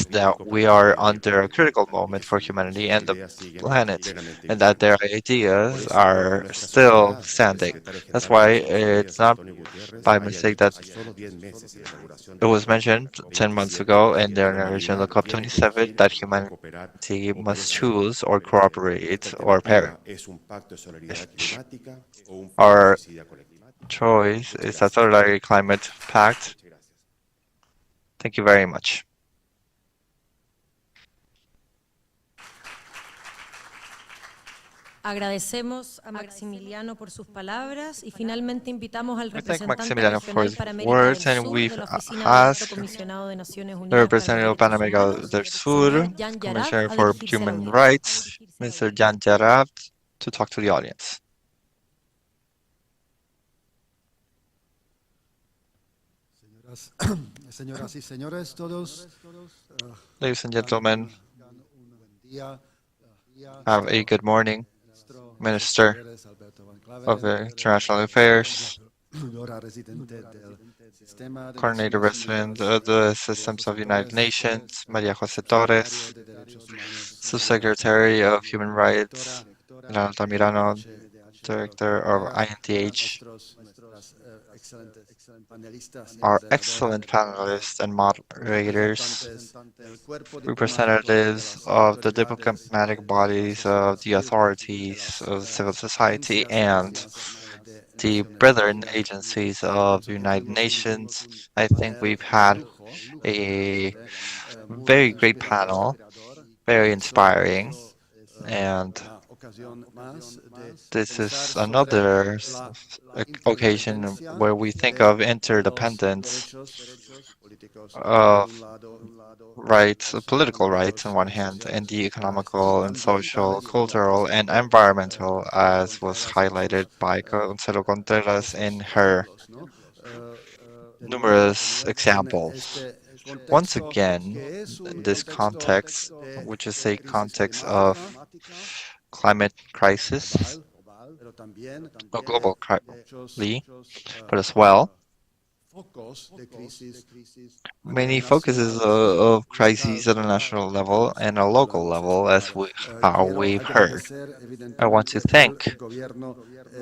that we are under a critical moment for humanity and the planet, and that their ideas are still standing. That's why it's not by mistake that it was mentioned 10 months ago in their narration of the COP27 that humanity must choose or cooperate or perish. Our choice is a solidarity climate pact. Thank you very much. Agradecemos a Maximiliano por sus palabras y finalmente invitamos al I thank representante Maximiliano for regional his para América words, del and Sur we've de la Oficina del Alto asked Comisionado de Naciones the Unidas para los representative of Pan Derechos America Humanos, del Sur, señor Jan Yarab, Commissioner a for dirigirse a la Human audiencia. Rights, Mr. Jan Jarab, to talk to the audience. Señoras y señores, todos, Ladies and gentlemen, have a good morning. Minister of International Affairs, Coordinator Resident of the Systems of the United Nations, Maria Jose Torres, Subsecretary of Human Rights, Altamirano, director of INTH, excelentes panelistas y our moderadoras, excellent panelists and moderators, representantes del cuerpo diplomático de representatives las of the autoridades diplomatic de la bodies sociedad of the civil y de authorities las of civil society agencias and hermanas de the Naciones brethren Unidas. agencies of the Pienso que United tuvimos Nations. un I think panel we've de had lujo, a realmente muy very great inspirador, panel, very y eso inspiring, es and una ocasión más de this pensar is sobre another la occasion interdependencia where we think de of los interdependence derechos políticos por of un lado y rights, los political rights on económicos one y hand, and sociales the a la economical and social, ambientales y cultural, and environmental, as was highlighted by Consuelo Contreras in esos her ejemplos, ¿no? De nuevo, numerous en examples. este Once contexto again, que es un this contexto context, de which is a crisis context of climática climate crisis, global, pero también a de global muchos crisis, but as well, focos de crisis a many nivel focuses nacional of y local crises at a national level hablamos, and a local hablamos level, esto. as how Quiero we've heard. agradecer I want to evidentemente al thank gobierno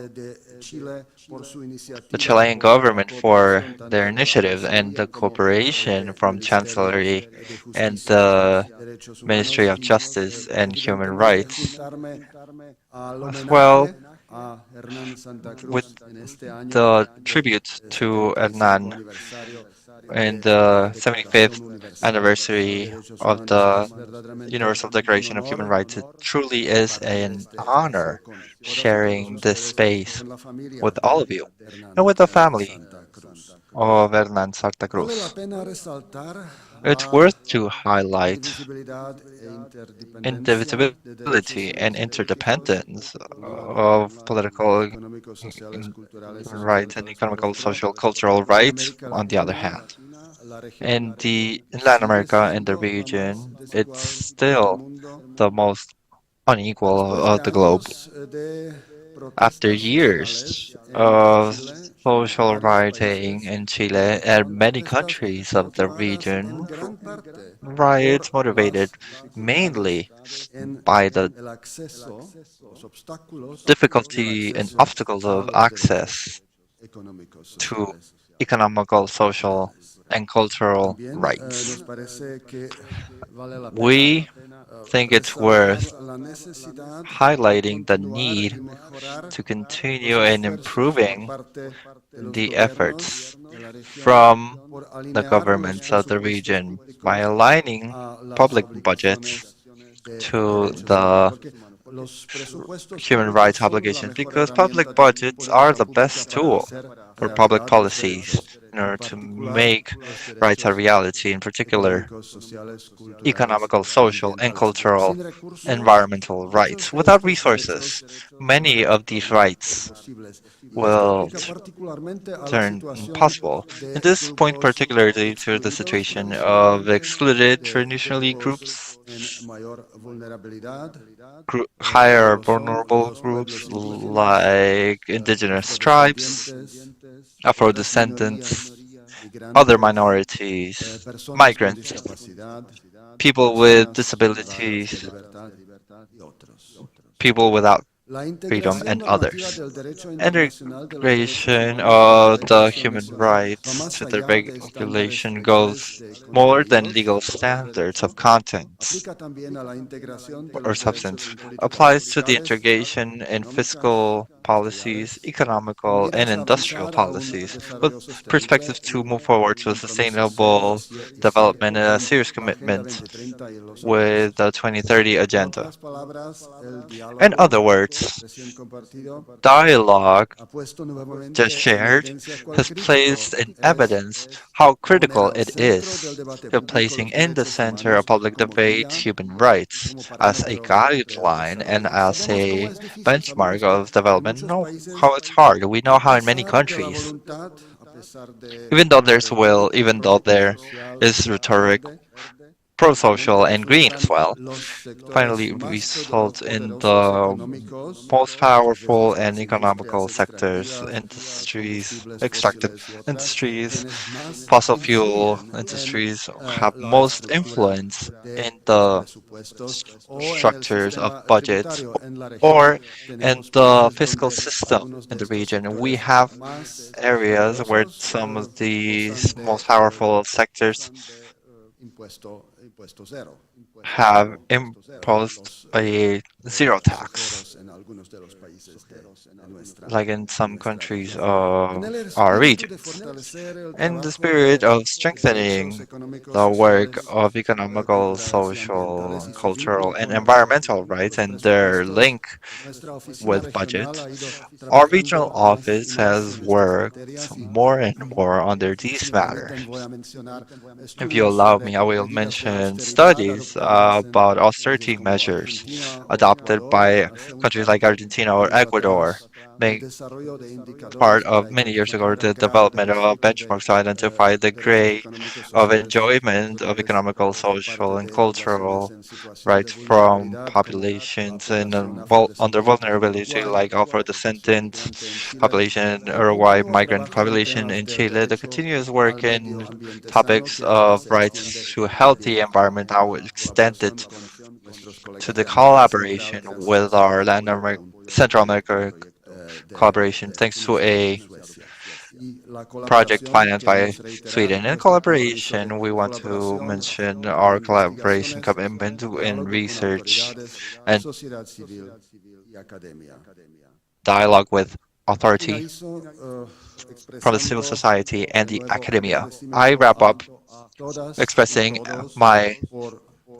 de Chile por su the iniciativa, Chilean por la government for cooperación their tanto de la initiative and Cancillería the como cooperation del from Ministerio Chancellery de and Justicia the y Derechos Ministry Humanos of y Justice and Human evidentemente Rights, juntarme al as well homenaje a Hernán Santa with Cruz en este año the del tribute to 75 Hernan aniversario and de la the Declaración 75th Universal de anniversary Derechos of Humanos. the Es verdaderamente Universal un Declaration of Human honor Rights. It truly is compartir an este espacio honor con todas y todos sharing this ustedes y space con la familia with all de of you and Hernán with the family Santa Cruz. of Hernan Santa Vale la Cruz. pena resaltar It's la worth to highlight indivisibilidad e interdependencia de derechos indivisibility and políticos, interdependence por un lado, of political económicos, sociales, culturales y human rights and sociales, por economical, otro, social, cultural en rights América on the other hand. Latina, la región In Latin sigue America and the siendo la más region, it's desigual del still mundo. the most unequal Después de of the globe. años de After protestas years sociales en of Chile y en social varios rioting países, in Chile and many protestas countries of the motivadas en region, gran parte riots por motivated las dificultades mainly en by the el acceso, los obstáculos del difficulty and acceso obstacles a of los derechos access económicos, to sociales economical, y social, culturales. and cultural También rights. nos parece que vale la pena We think it's resaltar worth la necesidad de highlighting the continuar y need mejorar to los continue in esfuerzos por improving parte de los the gobiernos efforts de la región from por the alinear los governments of the presupuestos region by públicos aligning a las public budgets obligaciones de to derechos humanos, the porque los presupuestos human públicos rights son la obligations mejor because public herramienta de budgets are política the pública best para tool hacer for public realidad los policies derechos, in en order to particular make los rights a derechos reality, in particular económicos, sociales, culturales economical, y social, and ambientales. cultural, Sin recursos, environmental rights. muchos de Without estos resources, derechos no many of these resultarían rights posibles. Y esto will aplica particularmente a la turn situación impossible. And de this point grupos particularly to the excluidos situation of tradicionalmente, excluded de traditionally grupos groups, en mayor vulnerabilidad, higher como lo son vulnerable los groups pueblos indígenas, like indigenous tribes, afrodescendientes, otras Afro-descendants, minorías, other migrantes, minorities, personas con migrants, discapacidad, people with personas privadas de disabilities, libertad y otros. people without La freedom, integración and normativa others. del derecho internacional de los derechos Integration humanos en el of derecho the human internacional va rights más to the allá de estándares regulation legales goes de more than contenidos legal del standards of derecho. contents Aplica también a la integración de or los derechos substance, en políticas applies to the fiscales, integration in económicas, fiscal policies, industriales, con economical, and miras a industrial avanzar a un policies, with desarrollo sostenible perspectives to y move forward un to a compromiso serio sustainable y development cierto and a con serious la Agenda commitment 2030 y los with objetivos. the 2030 En agenda. otras palabras, el In other diálogo words, recién compartido dialogue ha puesto just nuevamente en shared evidencia cuán has crítico placed in es evidence how poner critical al it centro del is debate to público placing los in the derechos center of humanos public como debate guía human y rights como as a parámetro del guideline and desarrollo. as Sabemos cómo a es difícil, benchmark sabemos que of en development. muchos Know países, how it's hard. We know a how in many pesar de la countries, voluntad, a pesar de even though la there's will, retórica even though política there social is rhetoric, verde, pro-social and green as well. Finally, result in the most powerful and economical sectors, industries, extractive industries, fossil fuel industries have most influence in the structures of budgets or in the fiscal system in the region. We have areas where some of these most powerful sectors have imposed a zero tax, like in some countries of our regions. In the spirit of strengthening the work of economical, social, cultural, and environmental rights and their link with budget, our regional office has worked more and more under these matters. If you allow me, I will mention studies about austerity measures adopted by countries like Argentina or Ecuador, make part of many years ago the development of benchmarks to identify the degree of enjoyment of economical, social, and cultural rights from populations in under vulnerability, like Afro-descendant population, Uruguay migrant population in Chile. The continuous work in topics of rights to healthy environment now extended to the collaboration with our Central America collaboration, thanks to a project financed by Sweden. In collaboration, we want to mention our collaboration commitment in research and dialogue with authority from the civil society and the academia. I wrap up expressing my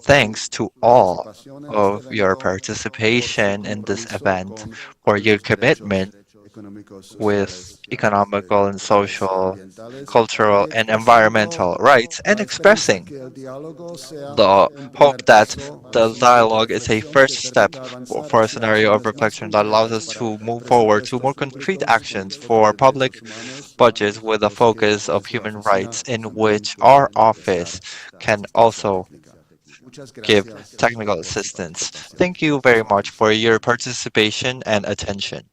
thanks to all of your participation in this event, for your commitment with economical and social, cultural, and environmental rights, and expressing the hope that the dialogue is a first step for a scenario of reflection that allows us to move forward to more concrete actions for public budgets with a focus of human rights, in which our office can also give technical assistance. Thank you very much for your participation and attention.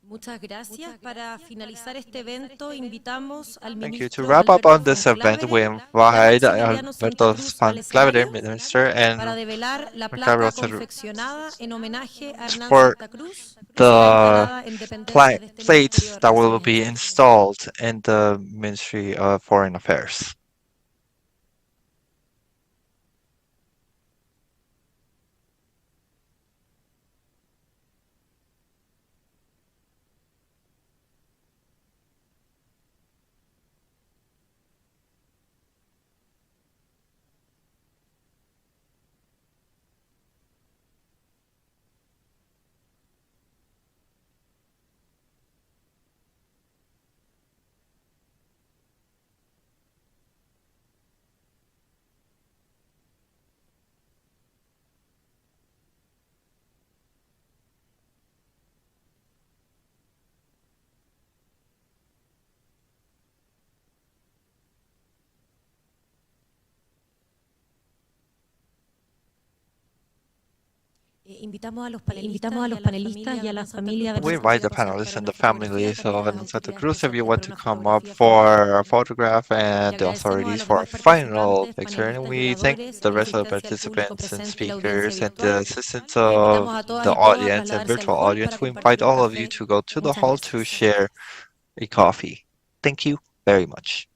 Muchas gracias. Para finalizar este evento, invitamos al Thank you. To ministro wrap up Alberto on this event, we y al invite Maximiliano Santa Alberto Cruz al Claver, escenario Minister, para and develar la Ricardo placa Cer- confeccionada en homenaje a Hernán for Santa Cruz, que será the instalada en dependencias de este Ministerio plates de that will Relaciones be Exteriores. installed in the Ministry of Foreign Affairs. Invitamos a los panelistas y a la familia de We Hernán invite the Santa Cruz panelists para and the una fotografía families también a of las Hernán Santa autoridades Cruz if you want to concernientes come para una up fotografía for a final. photograph, Le and the agradecemos a authorities los for a demás final participantes, picture. And panelistas y we thank oradores, the la rest of the asistencia del público participants and presente y la audiencia speakers and the virtual. assistants Le invitamos of a todas the y todos a audience and trasladarse al virtual hall para audience. We invite compartir un all of you café. to go to the Muchas hall to gracias. share a coffee. Thank you very much.